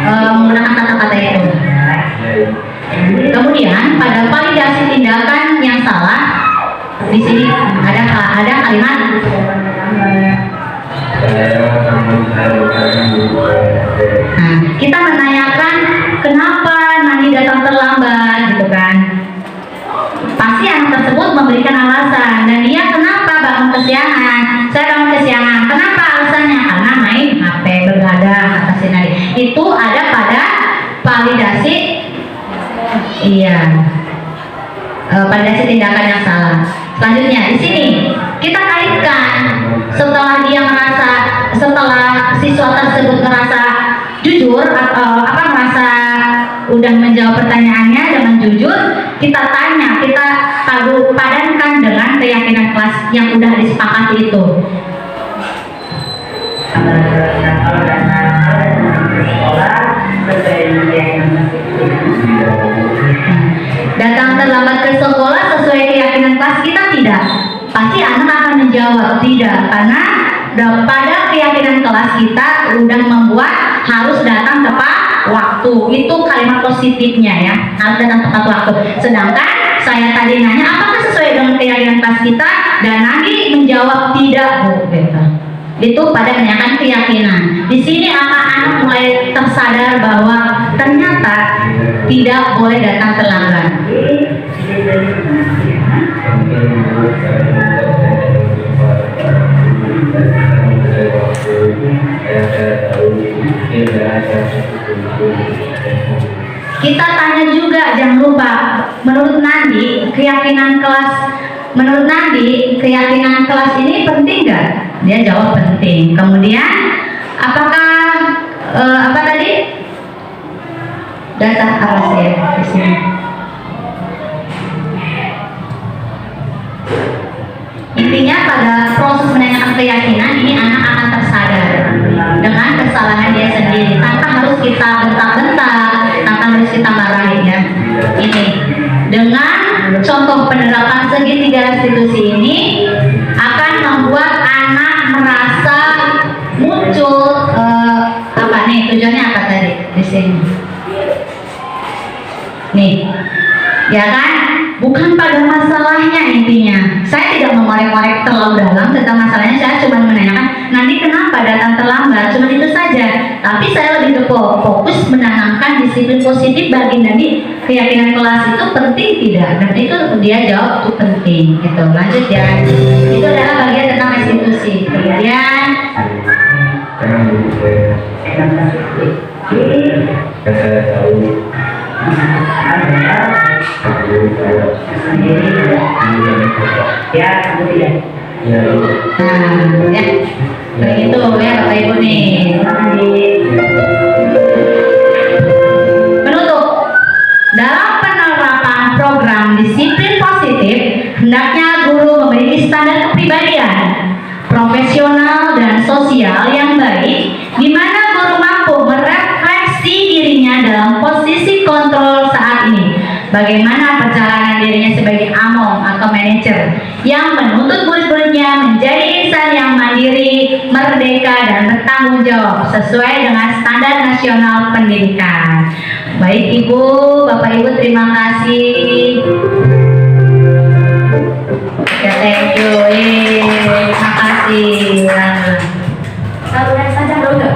menggunakan kata-kata itu. Kemudian pada validasi tindakan yang salah, di sini ada kalimat kita menanyakan kenapa Nandi datang terlambat, gitu kan. Pasti anak tersebut memberikan alasan, dan dia kenapa bangun kesiangan. Saya bangun kesiangan, kenapa alasannya? Karena main HP, begadang, kata si Nadi. Itu ada pada validasi, validasi tindakan yang salah. Selanjutnya di sini kita kaitkan setelah siswa tersebut merasa jujur atau merasa udah menjawab pertanyaannya dengan jujur, kita padankan dengan keyakinan kelas yang udah disepakati itu. Datang terlambat ke sekolah sesuai keyakinan kelas kita tidak. Pasti anak akan menjawab tidak, karena pada keyakinan kelas kita udah membuat harus datang tepat waktu. Itu kalimat positifnya ya, harus datang tepat waktu. Sedangkan saya tadi nanya apakah sesuai dengan keyakinan kelas kita, dan Nandi menjawab tidak, Bu. Gitu. Itu pada menanyakan keyakinan. Di sini anak-anak mulai tersadar bahwa ternyata tidak boleh datang terlambat. Kita tanya juga, jangan lupa, menurut Nandi keyakinan kelas ini penting nggak? Dia jawab penting. Kemudian apakah apa tadi? Data apa sih di sini? Intinya pada proses menanyakan keyakinan ini anak akan tersadar dengan kesalahan dia sendiri tanpa harus kita bentak-bentak, tanpa harus kita marahin ya. Ini dengan contoh penerapan segitiga restitusi ini akan membuat anak merasa muncul tujuannya apa tadi di sini? Nih, ya kan? Bukan pada masalahnya intinya. Saya tidak mengorek-orek terlalu dalam tentang masalahnya. Saya cuma menanyakan nanti kenapa datang terlambat. Cuma itu saja. Tapi saya lebih fokus menanamkan disiplin positif bagi Nandi. Keyakinan kelas itu penting tidak? Dan itu dia jawab itu penting. Gitu. Lanjut ya. Itu adalah bagian tentang restitusi. Kemudian begitu ya Bapak Ibu nih. Menutup, dalam penerapan program disiplin positif, hendaknya guru memiliki standar kepribadian, profesional dan sosial yang baik, di mana guru mampu merefleksi dirinya dalam posisi kontrol saat ini. Bagaimana perjalanan dirinya sebagai among atau manajer yang menuntut murid-muridnya menjadi insan yang mandiri, merdeka, dan bertanggung jawab sesuai dengan standar nasional pendidikan. Baik Ibu, Bapak Ibu, terima kasih. Ya, thank you. Terima kasih. Satu saja dulu nggak?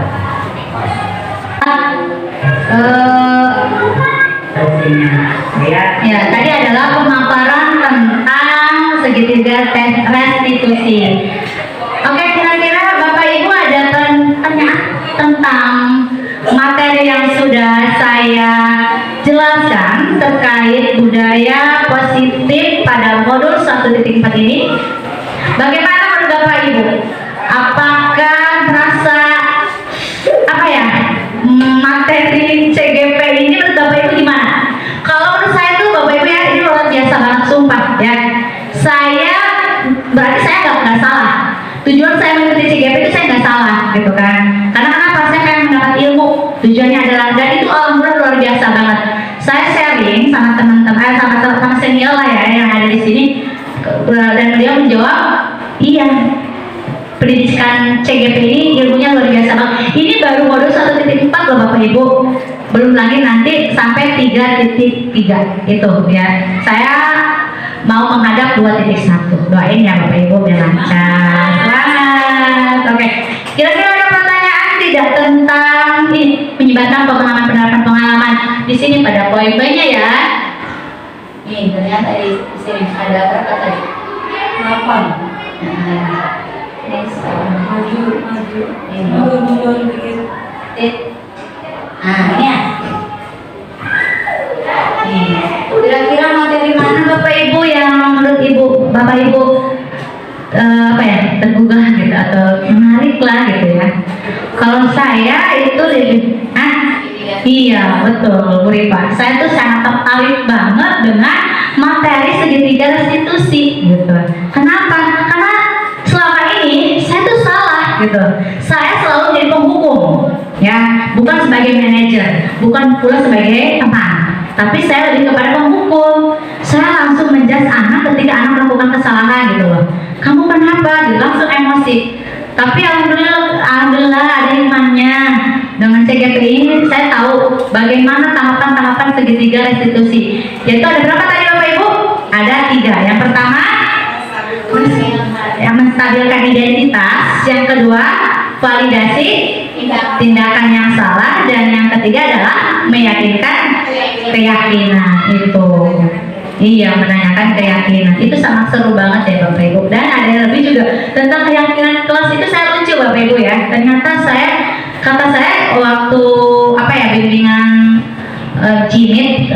Ya, tadi adalah pemaparan tentang segitiga restitusi. Oke, kira-kira Bapak Ibu ada pertanyaan tentang materi yang sudah saya jelaskan terkait budaya positif pada modul 1.4 ini, bagaimana menurut Bapak Ibu? Apakah merasa materi CGP ini menurut Bapak Ibu gimana? Kalau menurut saya tuh Bapak Ibu ya, ini luar biasa banget, sumpah ya. Berarti saya nggak salah. Tujuan saya mengikuti CGP itu saya nggak salah gitu kan. Karena kenapa? Saya pengen mendapat ilmu. Tujuannya adalah, dan itu alhamdulillah luar biasa banget. Saya sharing sama teman-teman, sama senior lah ya yang ada di sini, dan beliau menjawab, iya, pendidikan CGP ini ilmunya luar biasa banget. Ini baru modul 1.4 loh Bapak Ibu. Belum lagi nanti sampai 3.3 itu ya. Saya mau menghadap 2.1. Doain ya Bapak Ibu biar lancar. Selamat. Oke. Kira-kira ada pertanyaan tidak tentang ini menyebarkan pengalaman di sini pada poin-poinnya ya? Nih ternyata di sini ada berapa tadi? 8. Mundur dikit. Ini ya. Kira-kira materi mana Bapak Ibu yang menurut Bapak Ibu tergugah gitu atau menarik lah gitu ya? Kalau saya itu iya betul Bu Rifa. Saya tuh sangat tertarik banget dengan materi segitiga restitusi gitu. Kenapa? Karena selama ini saya tuh salah gitu. Saya selalu jadi penghukum ya, bukan sebagai manajer, bukan pula sebagai teman, tapi saya lebih kepada penghukum. Saya langsung menjudge anak ketika anak melakukan kesalahan gitu loh. Kamu kenapa? Gitu, langsung emosi. Tapi alhamdulillah ada imannya. Dengan CGP ini saya tahu bagaimana tahapan-tahapan segitiga restitusi. Yaitu ada berapa tadi Bapak Ibu? Ada 3. Yang pertama, yang menstabilkan identitas. Yang kedua, validasi tindakan yang salah. Dan yang ketiga adalah meyakinkan keyakinan itu. Iya, menanyakan keyakinan. Itu sangat seru banget ya Bapak Ibu. Dan ada lebih juga tentang keyakinan kelas itu. Saya lucu Bapak Ibu ya. Ternyata kata saya waktu bimbingan Jimit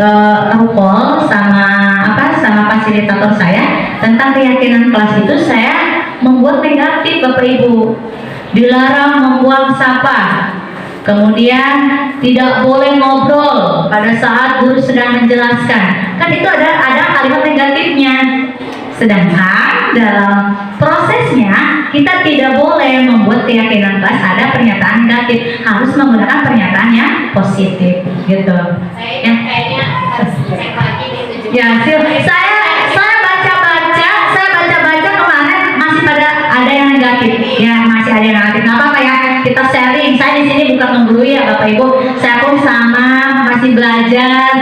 Rukol sama fasilitator saya tentang keyakinan kelas itu, saya membuat negatif Bapak Ibu. Dilarang membuang sampah, kemudian tidak boleh ngobrol pada saat guru sedang menjelaskan. Kan itu ada kalimat negatifnya. Sedangkan dalam prosesnya kita tidak boleh membuat keyakinan kelas ada pernyataan negatif, harus menggunakan pernyataan yang positif gitu. Kayaknya harus cek lagi gitu. Ya, saya baca kemarin masih ada yang negatif. Ya, masih ada yang negatif. Nggak apa-apa ya, kita sharing. Saya di sini bukan menggurui ya Bapak Ibu. Saya pun sama masih belajar,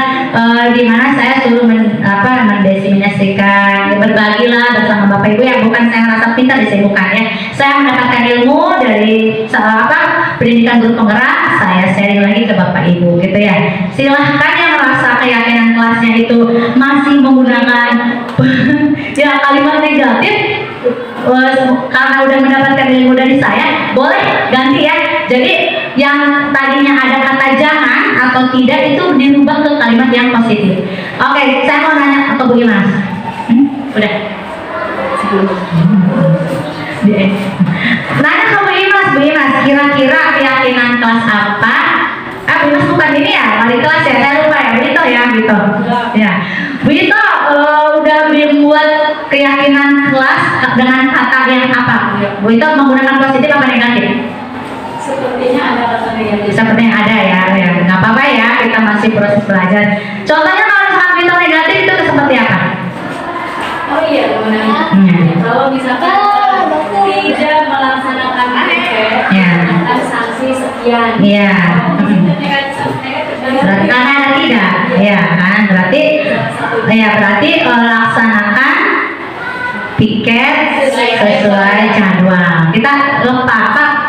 di mana saya suruh mendesiminasikan, berbagilah bersama Bapak Ibu yang bukan saya rasa pintar bukan ya. Saya mendapatkan ilmu dari pendidikan guru penggerak, saya sharing lagi ke Bapak Ibu gitu ya. Silahkan yang merasa keyakinan kelasnya itu masih menggunakan ya kalimat negatif, karena udah mendapatkan ilmu dari saya, boleh ganti ya. Jadi yang tadinya ada kata jangan atau tidak itu dirubah ke kalimat yang positif. Oke, saya mau nanya ke Bu Imas. Udah. Nanya ke Bu Imas, kira-kira keyakinan kelas apa? Bu Imas bukan ini ya, wali kelas ya, saya lupa ya, Bu Ito ya, gitu. Ya, Bu Ito udah membuat keyakinan kelas dengan kata yang apa? Bu Ito menggunakan positif apa negatif? Sepertinya ada kata negatif. Sepertinya ada ya, nggak apa-apa ya, kita masih proses belajar. Contohnya kalau misalkan Bu Ito negatif itu seperti apa? Oh iya, kalau misalkan tidak melaksanakan tiket, akan sanksi sekian. Iya. Berarti karena ada tidak, ya kan? Berarti laksanakan piket sesuai jadwal. Kita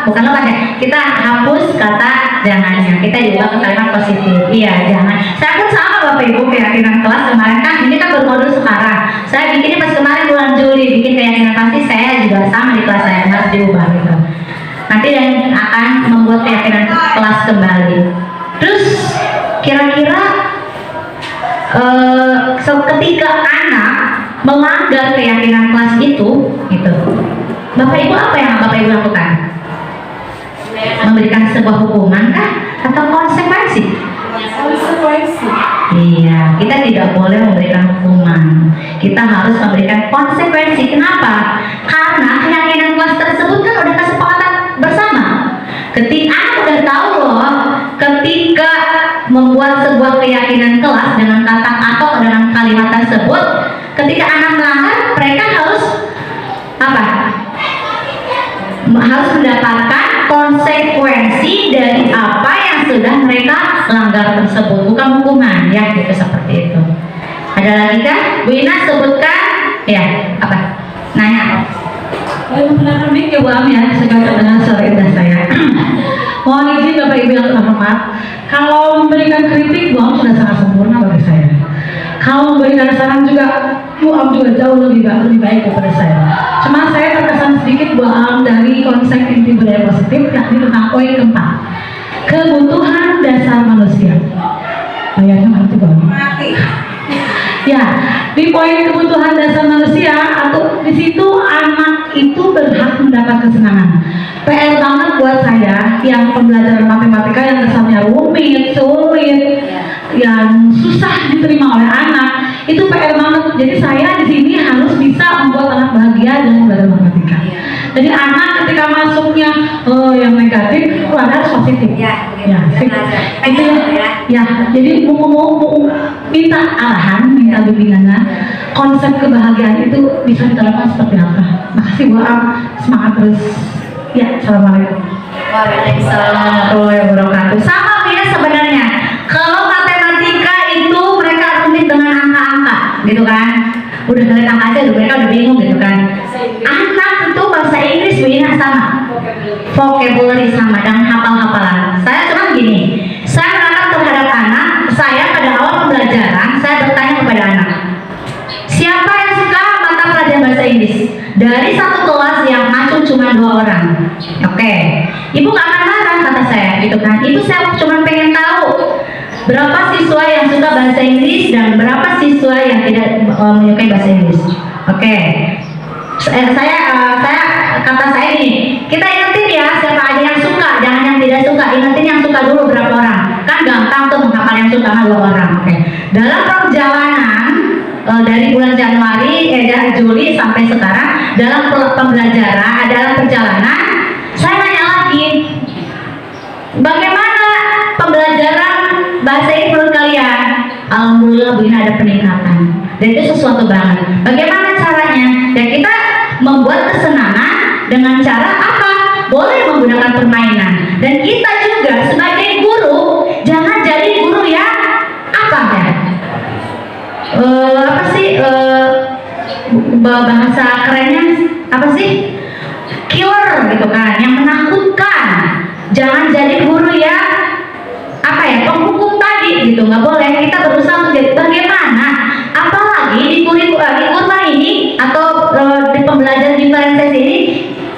bukan lepas ya. Kita hapus kata jangannya. Kita juga ke kalimat positif. Iya, jangan. Saya pun sama Bapak Ibu keyakinan kelas kemarin kan. Ini kan bermodul sekarang. Saya bikinnya pas kemarin bulan Juli bikin keyakinan pasti saya juga sama di kelas saya harus diubah gitu. Nanti yang akan membuat keyakinan kelas kembali. Terus kira-kira ketika anak melanggar keyakinan kelas itu, gitu. Bapak Ibu apa yang Bapak Ibu lakukan? Memberikan sebuah hukuman kah atau konsekuensi? Konsekuensi. Iya, kita tidak boleh memberikan hukuman. Kita harus memberikan konsekuensi. Kenapa? Karena keyakinan kelas tersebut kan udah kesepakatan bersama. Ketika anak udah tahu loh, ketika membuat sebuah keyakinan kelas dengan kata atau dengan kalimat tersebut, ketika anak melanggar, mereka harus apa? Harus mendapatkan konsekuensi dari apa yang sudah mereka langgar tersebut, bukan hukuman ya, gitu seperti itu. Ada lagi kah? Bu Ina sebutkan ya, apa? Nanya. Menggunakan mic ya Bu Am ya, segala dengan suara indah saya. Mohon izin Bapak Ibu yang terhormat, kalau memberikan kritik Bu Am sudah sangat sempurna bagi saya. Kalau memberikan saran juga Bu Am juga jauh lebih baik daripada saya. Cuma saya terkesan sedikit Bu Am dari konsep inti budaya positif, yakni tentang poin keempat, kebutuhan dasar manusia. Bayarnya mati Bu Am. Mati. Ya, di poin kebutuhan dasar manusia atau di situ anak itu berhak mendapat kesenangan. PR banget buat saya yang pembelajaran matematika yang kesannya rumit, sulit, yang susah diterima oleh anak, itu PR banget. Jadi saya di sini harus bisa membuat anak bahagia dengan belajar matematika. Jadi anak ketika masuknya yang negatif, keluar harus positif. Ya, Itu ya. Jadi mau minta arahan, minta bimbingannya, konsep kebahagiaan itu bisa diterapkan seperti apa. Makasih Bu Am, semangat terus. Ya, assalamualaikum. Waalaikumsalam warahmatullahi wabarakatuh. Sama ya sebenarnya. Kalau matematika itu mereka rumit dengan angka-angka, gitu kan? Udah ngeliat angka aja, mereka udah bingung gitu kan? Anak itu bahasa Inggris Bu Ina sama, vocabulary sama, dan hafal-hafalan. Saya cuma gini, saya menatap terhadap anak. Saya pada awal pembelajaran, saya bertanya kepada anak, siapa yang suka mata pelajaran bahasa Inggris? Dari satu kelas yang ngacung cuma 2 orang. Oke, Ibu gak akan marah kata saya, gitu kan? Ibu saya cuma pengen tahu berapa siswa yang suka bahasa Inggris dan berapa siswa yang tidak menyukai bahasa Inggris. Oke. Saya kata saya ini, kita ingetin ya siapa aja yang suka, jangan yang tidak suka. Ingetin yang suka dulu berapa orang. Kan gampang tuh menghafal yang suka 2 orang. Oke. Dalam perjalanan dari bulan Juli sampai sekarang dalam pembelajaran, dalam perjalanan, saya nanya lagi, bagaimana pembelajaran bahasa Inggris menurut kalian? Alhamdulillah Bu Ina ada peningkatan, dan itu sesuatu banget. Bagaimana caranya? Ya kita membuat kesenangan dengan cara apa? Boleh menggunakan permainan. Dan kita juga sebagai guru jangan jadi guru yang apa ya? Bahasa kerennya apa sih? Killer gitu kan, yang menakutkan. Jangan jadi guru yang apa ya, penghukum tadi gitu, nggak boleh. Kita berusaha untuk jadi bagaimana, apalagi di kurma ini atau di pembelajaran diferensiasi ini,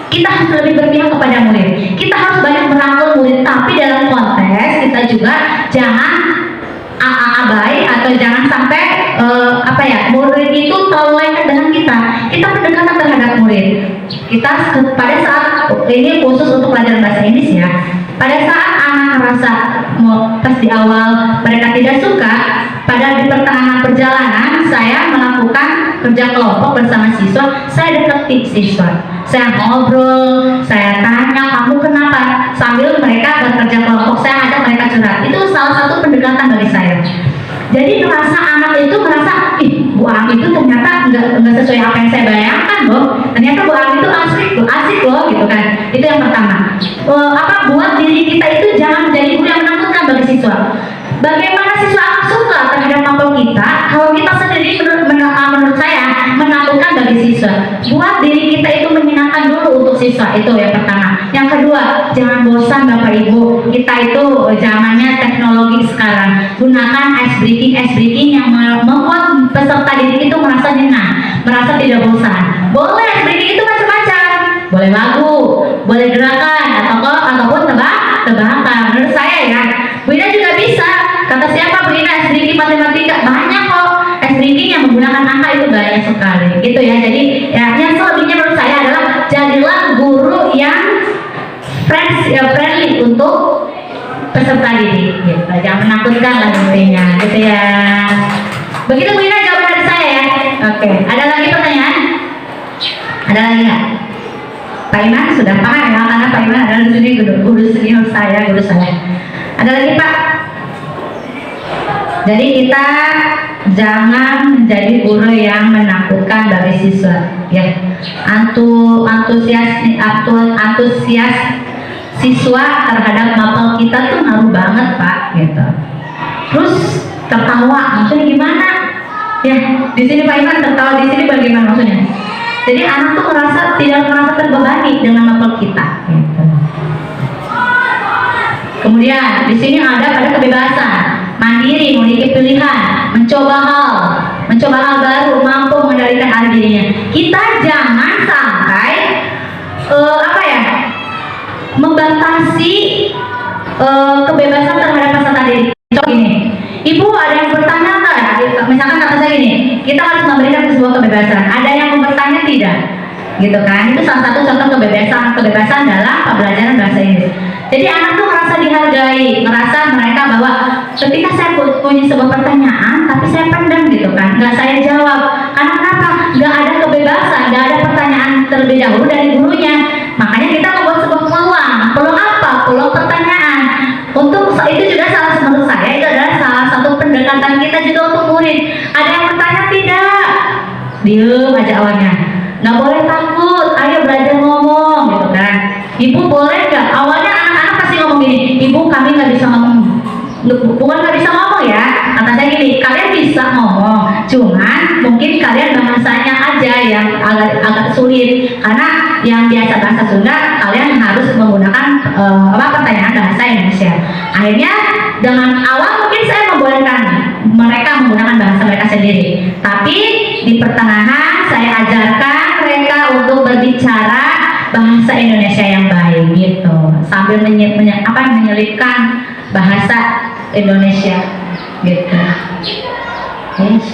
kita harus lebih berpihak kepada murid. Kita harus banyak merangkul murid, tapi dalam konteks kita juga jangan abai atau jangan sampai murid itu terlalu lengket dengan kita. Kita pendekatan terhadap murid. Kita pada saat ini khusus untuk pelajaran bahasa Inggris ya. Pada saat anak merasa pas di awal mereka tidak suka, pada di pertengahan perjalanan saya melakukan kerja kelompok bersama siswa. Saya dekati siswa, saya ngobrol, saya tanya kamu kenapa, sambil mereka bekerja kelompok saya ajak mereka curhat. Itu salah satu pendekatan bagi saya. Jadi merasa anak itu merasa, Bu Am itu ternyata nggak sesuai apa yang saya bayangkan loh. Ternyata Bu Am itu asik loh gitu kan. Itu yang pertama. Buat diri kita itu jangan menjadi guru yang menakutkan bagi siswa. Bagaimana siswa akan suka terhadap mampu kita kalau kita sendiri menurut saya menakutkan bagi siswa. Buat diri kita itu menyenangkan dulu untuk siswa, itu yang pertama. Yang kedua, jangan bosan Bapak Ibu. Kita itu zamannya teknologi sekarang. Gunakan ice breaking yang membuat peserta didik itu merasa nyenang, merasa tidak bosan. Boleh ice breaking itu macam-macam. Boleh lagu, boleh gerakan, ataupun tebak-tebakan. Menurut saya ya, Bu Ina juga bisa. Kata siapa Bu Ina? S breaking matematika banyak kok. S breaking yang menggunakan Sedangkan angka itu banyak sekali, gitu ya. Jadi ya, yang selebihnya menurut saya adalah jadilah guru yang friendly untuk peserta didik, gitu. Jangan menakutkan lah intinya, gitu ya. Begitu Bu Ina jawaban dari saya ya. Oke, ada lagi pertanyaan? Ada lagi nggak? Pak Iman sudah paham ya, karena Pak Iman adalah guru senior saya, guru saya. Ada lagi Pak? Jadi kita jangan menjadi guru yang menakutkan bagi siswa, ya. Antusias siswa terhadap mapel kita tuh ngaruh banget Pak, gitu. Terus tertawa, maksudnya gimana? Ya, di sini Pak Iman tertawa, di sini bagaimana maksudnya? Jadi anak tuh tidak merasa terbebani dengan mapel kita, gitu. Kemudian di sini ada kebebasan, mandiri, memiliki pilihan, mencoba hal baru, mampu mengendalikan arah dirinya. Kita jangan sampai membatasi kebebasan terhadap peserta didik. Contoh gini, Ibu ada yang bertanya nggak? Misalkan kata saya gini, kita harus memberikan sebuah kebebasan. Ada yang bertanya tidak? Gitu kan? Itu salah satu contoh kebebasan dalam pembelajaran bahasa Inggris. Jadi anak tuh merasa dihargai, merasa mereka bahwa ketika saya punya sebuah pertanyaan, tapi saya pendam gitu kan, nggak saya jawab. Karena kenapa? Nggak ada kebebasan, nggak ada pertanyaan terlebih dahulu dari gurunya. Makanya kita membuat sebuah peluang apa? Peluang pertanyaan. Untuk itu juga menurut saya itu adalah salah satu pendekatan kita juga untuk murid. Ada yang bertanya tidak? Diem aja awalnya. Nggak boleh takut, ayo belajar ngomong gitu kan. Ibu boleh nggak? Awalnya anak-anak pasti ngomong gini, Ibu kami nggak bisa ngomong. Bukan nggak bisa ngomong ya, kata saya gini, kalian bisa ngomong, cuman mungkin kalian bahasanya aja yang agak sulit, karena yang biasa bahasa Sunda kalian harus menggunakan pertanyaan bahasa Indonesia. Akhirnya dengan awal mungkin saya membolehkan mereka menggunakan bahasa mereka sendiri, tapi di pertengahan saya ajarkan mereka untuk berbicara bahasa Indonesia yang baik gitu, sambil menyelipkan bahasa Indonesia gitu. Yes.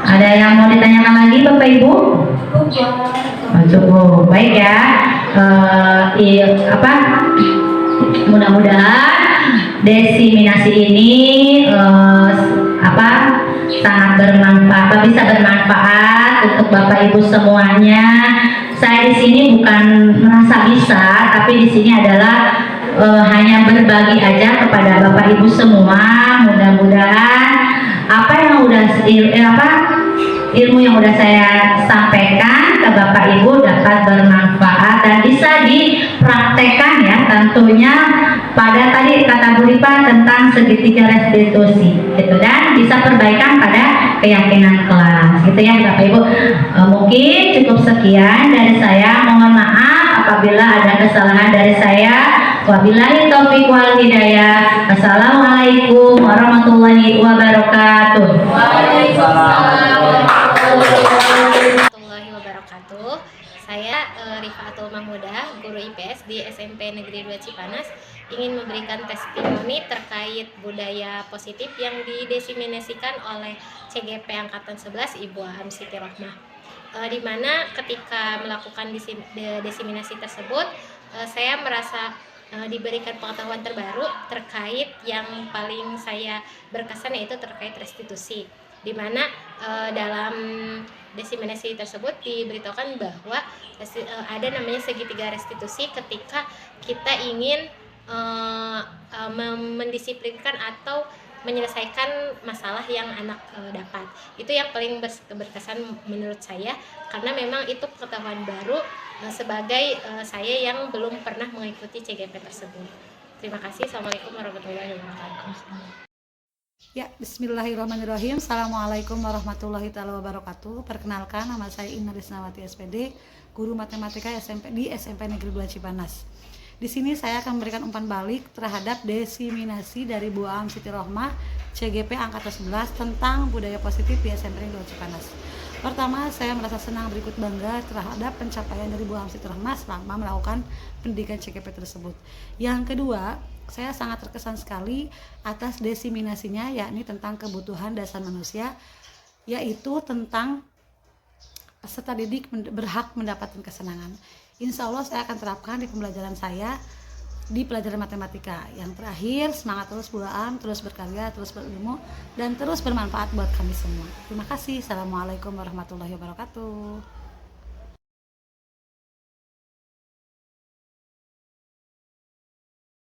Ada yang mau ditanyakan lagi Bapak Ibu? Cukup. Baik ya. Mudah-mudahan desiminasi ini sangat bermanfaat, bisa bermanfaat untuk Bapak Ibu semuanya. Saya di sini bukan merasa bisa, tapi di sini adalah hanya berbagi aja kepada Bapak Ibu semua. Mudah-mudahan ilmu yang udah saya sampaikan ke Bapak Ibu dapat bermanfaat dan bisa dipraktekkan ya, tentunya pada tadi kata Bu Ripa tentang segitiga restitusi gitu, dan bisa perbaikan pada keyakinan kelas gitu ya Bapak Ibu. Mungkin cukup sekian dari saya, mohon maaf apabila ada kesalahan dari saya. Wabillahi taufiq wal hidayah. Assalamualaikum warahmatullahi wabarakatuh. Waalaikumsalam warahmatullahi wabarakatuh. Saya Rifatul Mahmudah, guru IPS di SMP Negeri 2 Cipanas, ingin memberikan testimoni terkait budaya positif yang didesiminasikan oleh CGP Angkatan 11 Ibu Aham Siti Rohmah. Di mana ketika melakukan desiminasi tersebut, saya merasa diberikan pengetahuan terbaru terkait yang paling saya berkesan, yaitu terkait restitusi, di mana dalam desiminasi tersebut diberitahukan bahwa ada namanya segitiga restitusi ketika kita ingin mendisiplinkan atau menyelesaikan masalah yang anak dapat. Itu yang paling berkesan menurut saya, karena memang itu pengetahuan baru sebagai saya yang belum pernah mengikuti CGP tersebut. Terima kasih. Assalamualaikum warahmatullahi wabarakatuh. Ya, bismillahirrahmanirrahim. Assalamualaikum warahmatullahi wabarakatuh. Perkenalkan, nama saya Ina Risnawati SPD, guru matematika di SMP Negeri 2 Cipanas. Di sini saya akan memberikan umpan balik terhadap desiminasi dari Bu Aham Siti Rohmah CGP Angkatan 11 tentang budaya positif di SMP Negeri 2 Cipanas. Pertama, saya merasa senang berikut bangga terhadap pencapaian dari Bu Hamsitur Rahmah selama melakukan pendidikan CKP tersebut. Yang kedua, saya sangat terkesan sekali atas desiminasinya, yakni tentang kebutuhan dasar manusia, yaitu tentang peserta didik berhak mendapatkan kesenangan. Insya Allah saya akan terapkan di pembelajaran saya di pelajaran matematika. Yang terakhir, semangat terus Bu Am, terus berkarya, terus berilmu, dan terus bermanfaat buat kami semua. Terima kasih. Assalamualaikum warahmatullahi wabarakatuh.